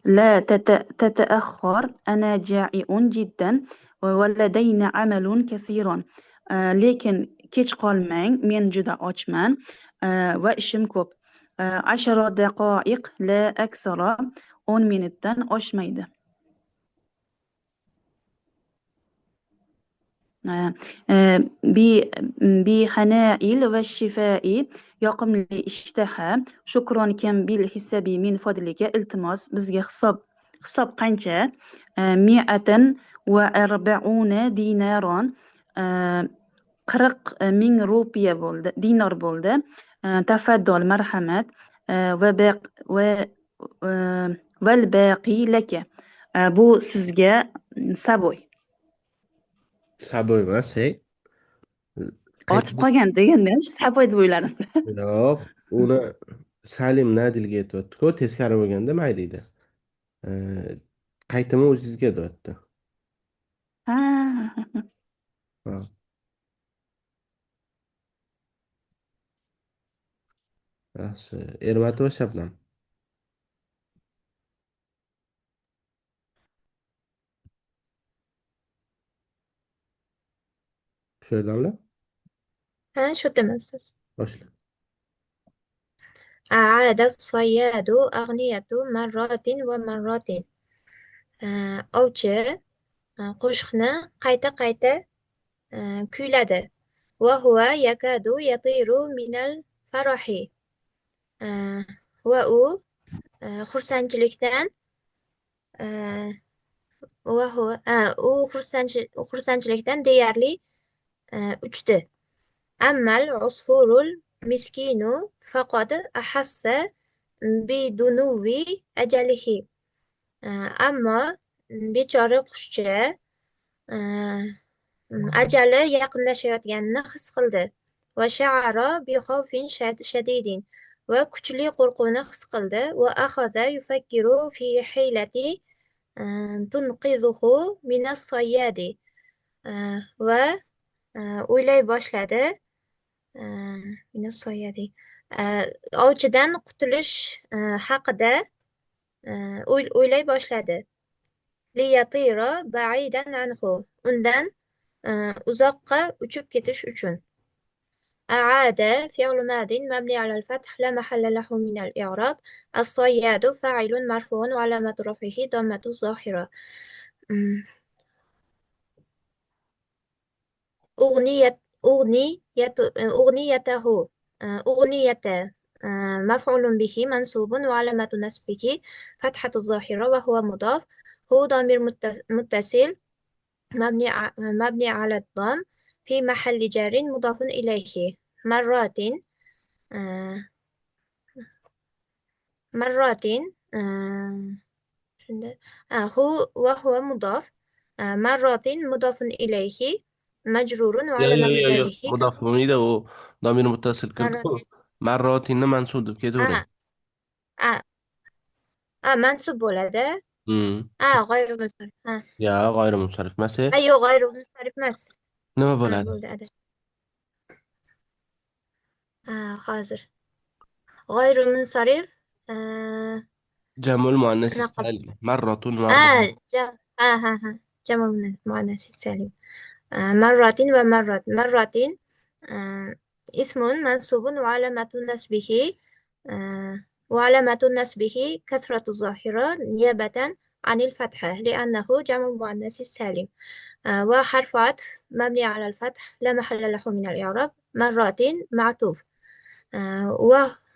لا تتأخر أنا جائع جدا ولدينا عمل كثير. lekin kech qolmang, men juda ochman va ishim ko'p. 10 دقائق لا أكثر, 10 minutdan oshmaydi. بحنائل والشفاء, yoqimli ishtaha. Shukron kam bil hisabi min fadlika, iltimos bizga hisob qancha? Mi'atan va arba'una dinaron, 40,000 rupiya bo'ldi, dinor bo'ldi. Tafaddol, marhamat. Val baqi laka, bu sizga saboy. Saboy emas, hey. Otib qolgan deganda saboy deb o'yladim. Yo'q, uni Salim Nadilga aytyapti-ku, teskari bo'lganda mayli edi. Qaytimi o'zizga aytyapti. Ha. Ha. Yaxshi. Ermatova Shabnam. Shu yerdamlar? ها شو التمسس؟ Boshla. أعاد الصياد أغنية مرات ومرات. Ovchi qo'shiqni qayta kuyladi. وهو يكاد يطير من الفرح. Va u xursandchilikdan deyarli uchdi. Ammal usfurul miskinu faqad ahassa bidunuvi ajalihi. Ammo bechora qushcha ajali yaqinlashayotganini his qildi. Va sha'ara bi xawfin shadidin, va kuchli qo'rquvni his qildi. Va akhadha yufakkiru fi hiylati tunqizuhu minas soyyadi. Va o'ylay boshladi. Minas soyyadi. Ovchidan qutulish haqida o'ylay boshladi. Liyatira ba'idan anhu, undan uzoqqa uchib ketish uchun. أعاد فعل ماض مبني على الفتح لا محل له من الإعراب. الصياد فاعل مرفوع وعلامة رفعه ضمة الظاهرة. أغنيته مفعول به منصوب وعلامة نصبه فتحة الظاهرة وهو مضاف. هو ضمير متصل مبني على الضم في محل جر مضاف إليه. مرات هو وهو مضاف. مرات مضاف إليه مجرور وعلامة جره مضاف bo'lmaydi, u domir muttasil مرات. kirdi-ku. Marrotinni mansub deb ketavering. منصوب bo'ladi. غير منصرف. Ya, g'ayrimunsarif emas. yo'q, غير منصرف emas. Nima bo'ladi? bo'ldi, ada. hozir غير منصرف جمع المؤنث نقط السالم مرة مرة. جمع المؤنث السالم. مرة ومرة. مرة آه، اسم منصوب وعلامة نسبه كسرة الظاهرة نيابة عن الفتحة لأنه جمع المؤنث السالم. وحرف عطف مبني على الفتح لا محل له من الإعراب. مرات معطوف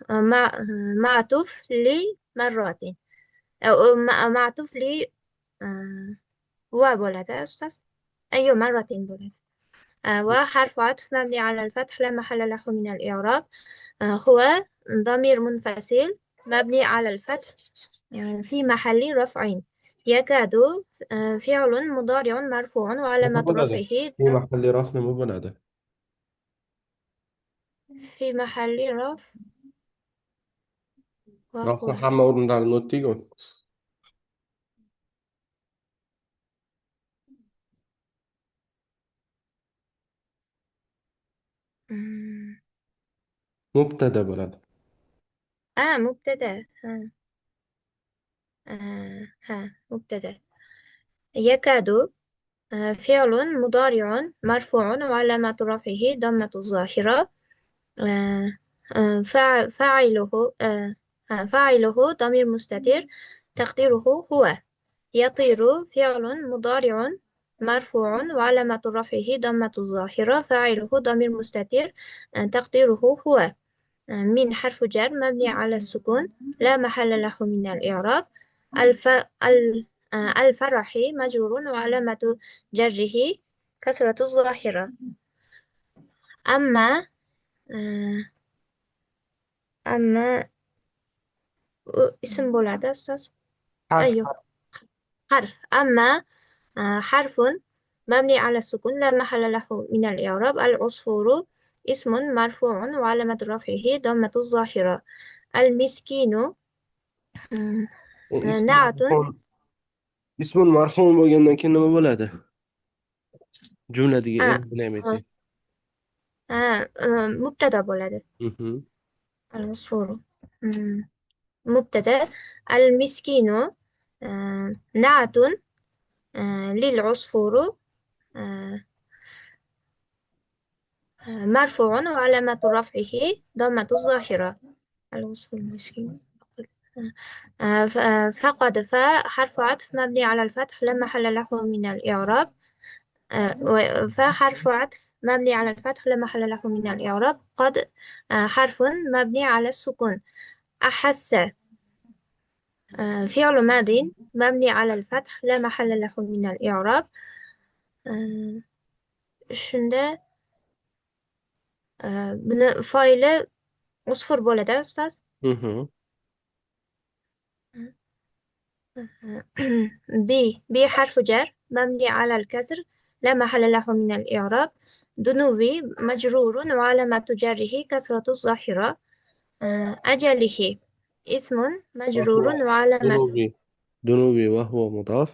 ومعطوف لمرات أو معطوف ل وبولد أستاذ. أي مرة بولد. وحرف عطف مبني على الفتح لا محل له من الإعراب. هو ضمير منفصل مبني على الفتح في محل رفع. يكاد فعل مضارع مرفوع مو وعلامة بلده رفعه في محل رفع، مو بلده. في محل رفع رفع وهو محمد ورد على النوتيجو. مم. مبتدا بلده. مبتدأ. مبتدأ. يكاد فعل مضارع مرفوع وعلامة رفعه ضمة الظاهرة. آه، فاعله فاعله ضمير مستتر تقديره هو. يطير فعل مضارع مرفوع وعلامة رفعه ضمة الظاهرة فاعله ضمير مستتر تقديره هو. من حرف جر مبني على السكون لا محل له من الإعراب. الف الفرح مجرور وعلامة جره كسرة الظاهرة. أما آه، أما اسم بولاد أستاذ. حرف أيوه حرف. حرف. أما حرف مبني على السكون لا محل له من الإعراب. العصفور اسم مرفوع وعلامة رفعه ضمة الظاهرة. المسكين اسم نعت. مرفوع. اسم مرفوع بقولنا كنا مو بلده. جملة دي إيه آه بنعمتي. مبتدأ بولد. مهم. العصفور مبتدأ. المسكين نعت للعصفور آه، مرفوع وعلامة رفعه ضمة الظاهرة. العصفور المسكين. فقد حرف عطف مبني على الفتح لا محل له من الإعراب. فحرف عطف مبني على الفتح لا محل له من الإعراب. قد حرف مبني على السكون. أحس فعل ماض مبني على الفتح لا محل له من الإعراب. آه، شنده فايل عصفور بولده أستاذ. مهم. بي حرف جر مبني على الكسر لا محل له من الإعراب. دنوي مجرور وعلامة جره كسرة الظاهرة. أجله اسم مجرور وهو وعلامة دنوبي وهو مضاف.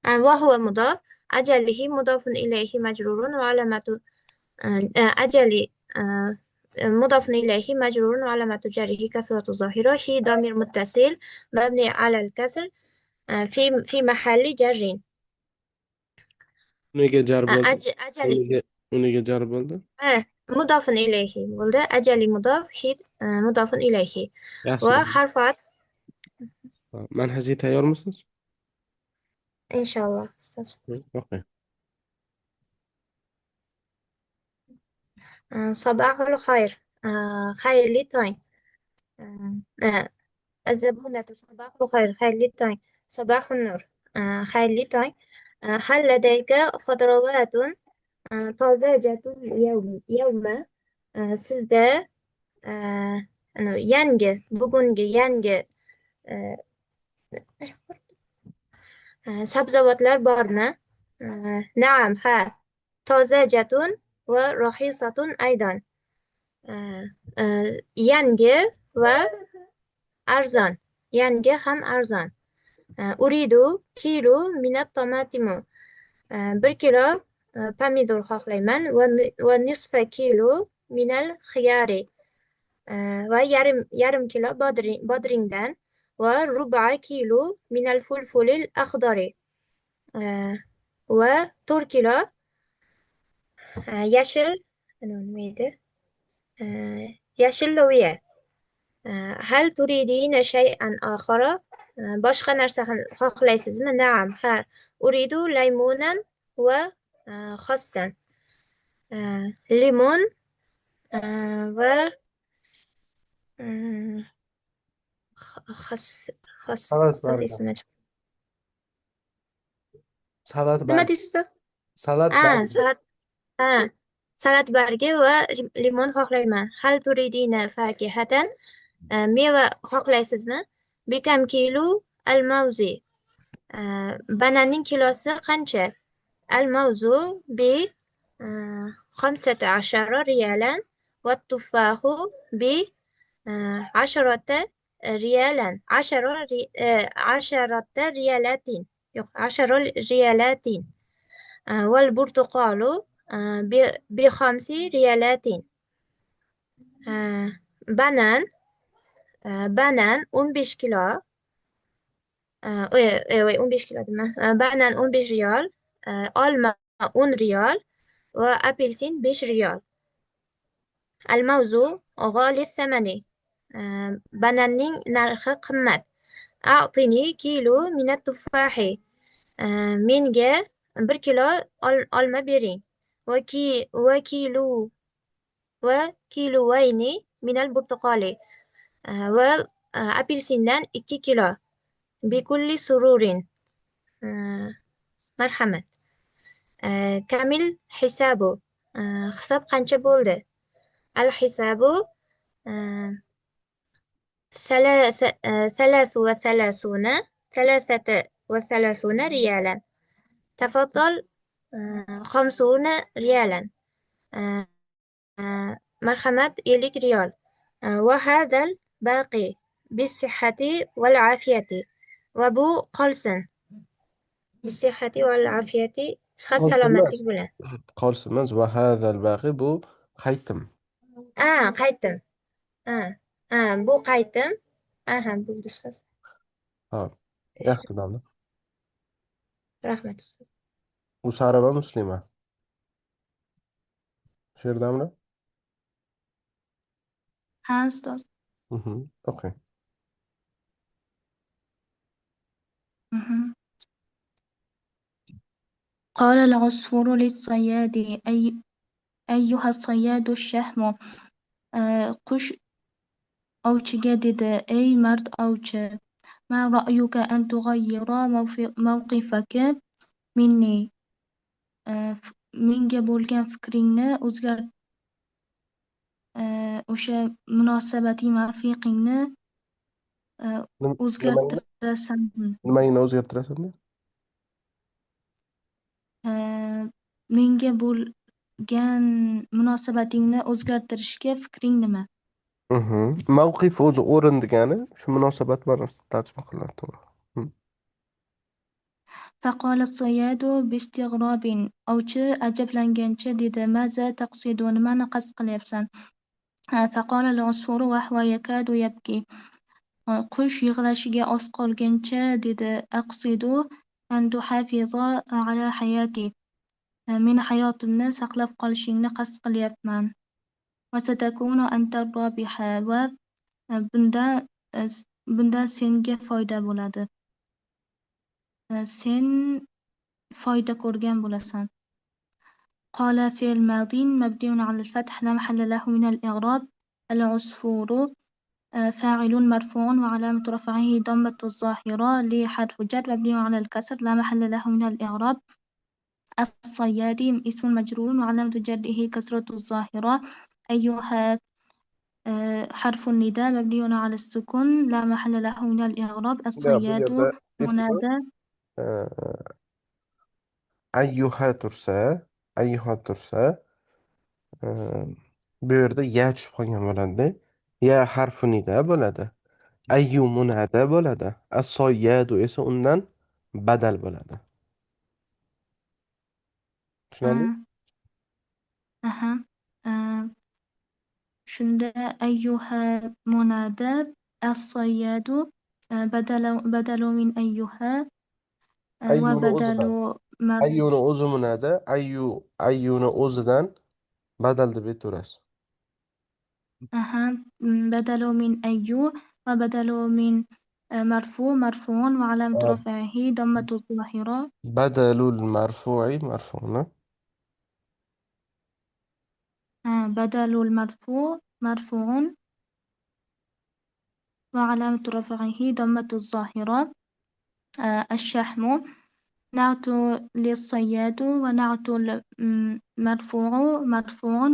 وهو مضاف. أجله مضاف إليه مجرور وعلامة أجل مضاف إليه مجرور وعلامة جره كسرة الظاهرة. هي ضمير متصل مبني على الكسر في محل جر. ونيجي جار بولده. أجل ونيجي جار بولده. مضاف إليه أجل مضاف هي مضاف إليه. يحسن. وحرف عطف منهجي تيار مسج. إن شاء الله أستاذ. اوكي. صباح الخير. خير لي تايم. الزبونة صباح الخير خير لي تايم. صباح النور خير لي تايم. هل لديك خضروات طازجة اليوم؟ sizde yangi bugungi yangi sabzavotlar bormi? نعم طازجة ورخيصة أيضا. yangi va arzon. yangi ham arzon. أريد كيلو من الطماطم. 1 kilo pomidor xohlayman va نصف كيلو من الخيار. Va yarim kilo bodringdan وربع كيلو من الفلفل الأخضر وتركيلا يشل نيمeydi يشلوية هل تريدين شيئا آخر boshqa narsa xohlaysizmi نعم ها أريد ليمونا وخسا ليمون و خس Salat خس barga. اسمه Salat nima barga. deysiz Salat barga. salat salat bargi va limon xohlayman hal turidina fakihatan meva xohlaysizmi bekam kilo al-mavzi bananning kilosi qancha al-mavzu bi 15 ريالا والتفاح ب 10 ريالا 10 ريالات يق 10 ريالات والبرتقال ب5 ريالات banan banan 15 kilo 15 kilo dema banan 15 riyol olma 10 riyol va apelsin 5 riyol الموز غالي الثمن bananning narxi qimmat أعطني كيلو من التفاح menga 1 kilo olma bering وكيلو وكيلوين من البرتقال وأبلسينdan 2 kilo بكل سرور marhamat كمل حسابه hisob qancha bo'ldi الحساب ثلاثة وثلاثون ريالا تفضل 50 ريالا مرحمة 50 ريال وهذا الباقي بالصحة والعافية وبو قلسن بالصحة والعافية صحة سلامتك بلا Qolsimiz va hadal baqi bu qaytim. qaytdim bu qaytdim bo'ldi ustoz Ha, yaxshi domla. rahmat ustoz Usara va muslima. Sherdamla? ها أستاذ. Okay. مهم. قال العصفور للصياد أيها الصياد الشهم قش أوچga dedi ey mard ovchi ما رأيك أن تغير موقفك مني menga bo'lgan fikringni o'sha munosabating mavqeingni Nimangni o'zgartirasanmi nimangni o'zgartirasan? menga bo'lgan munosabatingni o'zgartirishga fikring nima Mavqif o'zi o'rin degani shu munosabat ma'nosida tarjima qilinadi, to'g'ri. فقال الصياد باستغراب ovchi ajablangancha dedi ماذا تقصد nimani qasd qilyapsan فقال العصفور وهو يكاد يبكي qush yig'lashiga oz qolgancha dedi أقصد أن تحافظ على حياتي meni hayotimni saqlab qolishingni qasd qilyapman وستكون أنت الرابح va bundan senga foyda bo'ladi sen foyda ko'rgan bo'lasan قال فعل ماض مبني على الفتح لا محل له من الإعراب العصفور فاعل مرفوع وعلامة رفعه ضمة الظاهرة لحرف جر مبني على الكسر لا محل له من الإعراب الصياد اسم مجرور وعلامة جره كسرة الظاهرة أيها حرف النداء مبني على السكون لا محل له من الإعراب Bu الصياد yerda منادى ayyuha tursa bu yerda ya tushib qolgan bo'ladi. Ya harfi nida bo'ladi. Ayyu munada bo'ladi. As-soyyadu esa undan badal bo'ladi. Tushunarli? aha shunda ayyuha munada as-soyyadu بدل من أيها، أيون وبدل o'zidan. مر Ayyuni o'zi munada, ayyuni o'zidan badal deb aytaverasiz. أها بدل من أيو، وبدل من مرفوع وعلامة آه، رفعه ضمة الظاهرة. badalul marfu'i marfu'na. بدل المرفوع مرفوع وعلامة رفعه ضمة الظاهرة. الشحم نعت للصياد، ونعت مرفوع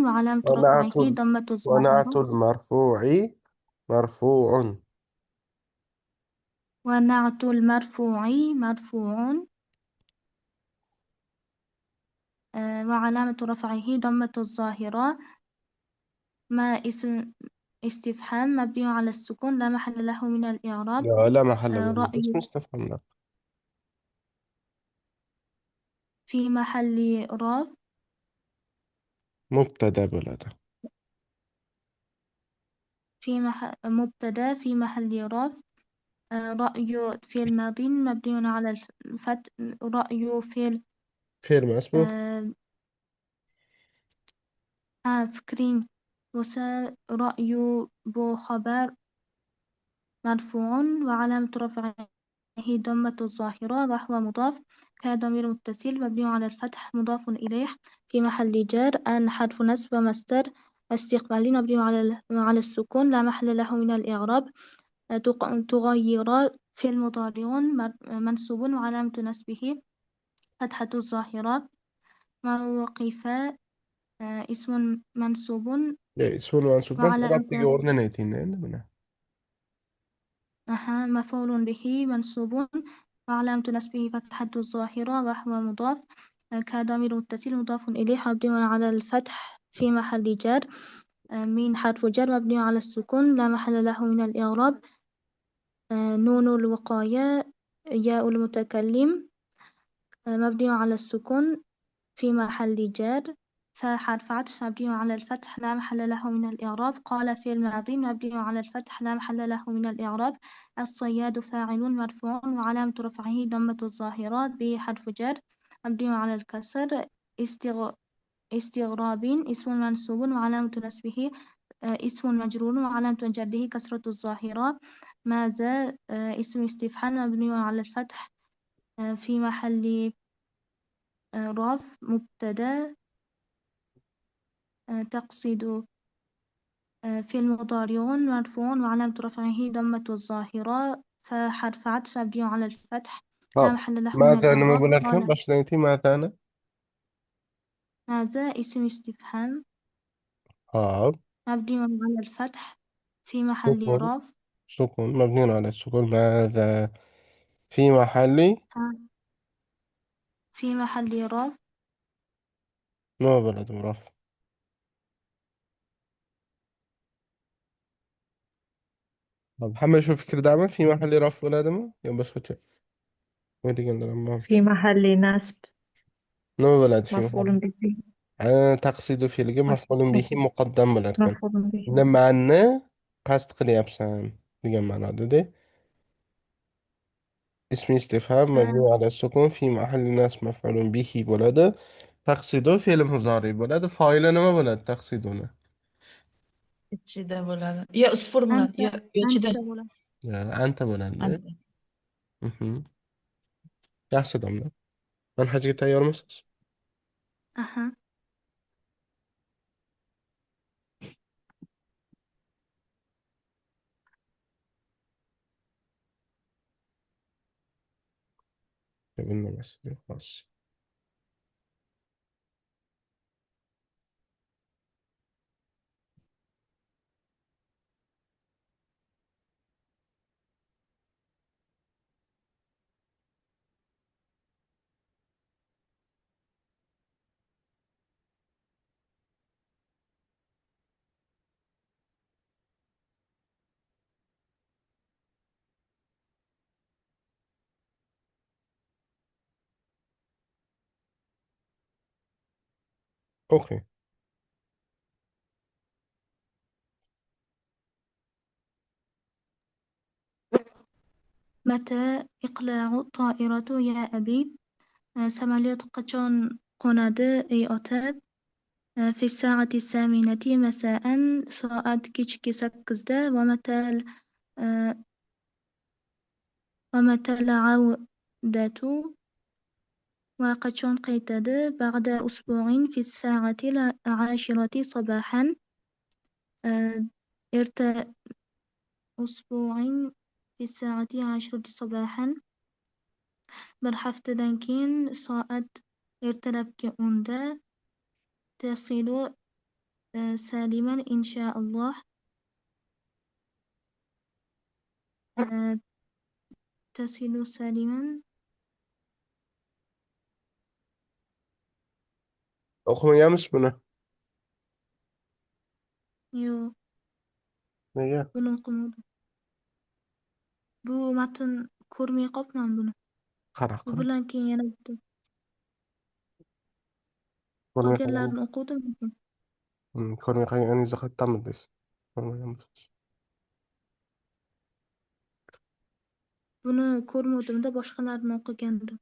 وعلامة رفعه ونعت ضمة ونعت الظاهرة. المرفوع مرفوع. ونعت المرفوع مرفوع وعلامة رفعه ضمة الظاهرة. ما اسم استفهام مبني على السكون لا محل له من الإعراب. لا لا محل له بس رأي مستفهم له. في محل رفع. مبتدا بلده. مبتدأ في محل رفع. رأي في الماضي مبني على الفتح. رأي في فعل ما اسمه. فكرين رأي بو خبر مرفوع وعلامة رفعه ضمة الظاهرة وهو مضاف. كضمير متصل مبني على الفتح مضاف إليه في محل جر. أن حرف نصب ومصدر استقبالي مبني على السكون لا محل له من الإعراب. تغير في المضارع منصوب وعلامة نصبه فتحة الظاهرة. موقف اسم منصوب Ja, اسمه المنصوب بس وعلامة رابطة جورنا نيتين منها. مفعول به منصوب وعلامة نصبه فتحة الظاهرة وهو مضاف. كضمير متصل مضاف إليه مبني على الفتح في محل جر. من حرف جر مبني على السكون لا محل له من الإعراب. نون الوقاية ياء المتكلم مبني على السكون في محل جر. فحرف عطف مبني على الفتح لا محل له من الإعراب. قال في الماضي مبني على الفتح لا محل له من الإعراب. الصياد فاعل مرفوع وعلامة رفعه ضمة الظاهرة بحرف جر مبني على الكسر. استغ... استغراب اسم منصوب وعلامة نصبه اسم مجرور وعلامة جره كسرة الظاهرة. ماذا اسم استفهام مبني على الفتح في محل رفع مبتدأ. تقصد في المضارع مرفوع وعلامة رفعه ضمة الظاهرة. فحرف عطف مبني على الفتح لا ها محل له من ماذا أنا ما الإعراب. بقول لكم قال باش نيتي ماذا أنا. ماذا اسم استفهام ها مبني على الفتح في محل سكون رفع. سكون مبني على السكون ماذا في محل. في محل رفع. ما بلد مرف. طب محمد شو فكر دعما في محل رف ولا دم يا بس وجه. ويدي قال لما في محل نصب نو بلد في محل. مفعول به. أنا تقصد في لقي مفعول به مقدم بلد كن. مفعول به. لما عنا قصد قليابسان لقي معنا ده اسم استفهام مبني على السكون في محل نصب مفعول به بلد. تقصده فعل مضارع بلد فاعل أنا ما بلد تقصدونه. Çiğde böyle. Ya usfur أنت mu? Ya أنت çiğde. ولا يا أنت بلد. Ante. yaxshi domla. Manhajga tayyormisiz? أها Bilmamaslik xos. اوكي. متى إقلاع الطائرة يا أبي؟ samolyot qachon qo'nadi ey ota? في الساعة الثامنة مساء soat kechki 8da ومتى العودة وقachon qaytadi بعد أسبوع في الساعة 10 صباحا أسبوع في الساعة 10 صباحا bir haftadan keyin soat ertalabki 10da تصل سالما إن شاء الله تصل سالما O'qimaganmiz buni. yo'q Nega? buni o'qimadim bu matn ko'rmay qolibman buni Qara bu qara. bilan keyin yana bitta Ko'rmay qolgan. qolganlarini o'qidim Ko'rmay qolganingizni qayerdan bildingiz? Ko'rmaganmiz. buni ko'rmovdimda boshqalarini o'qigandim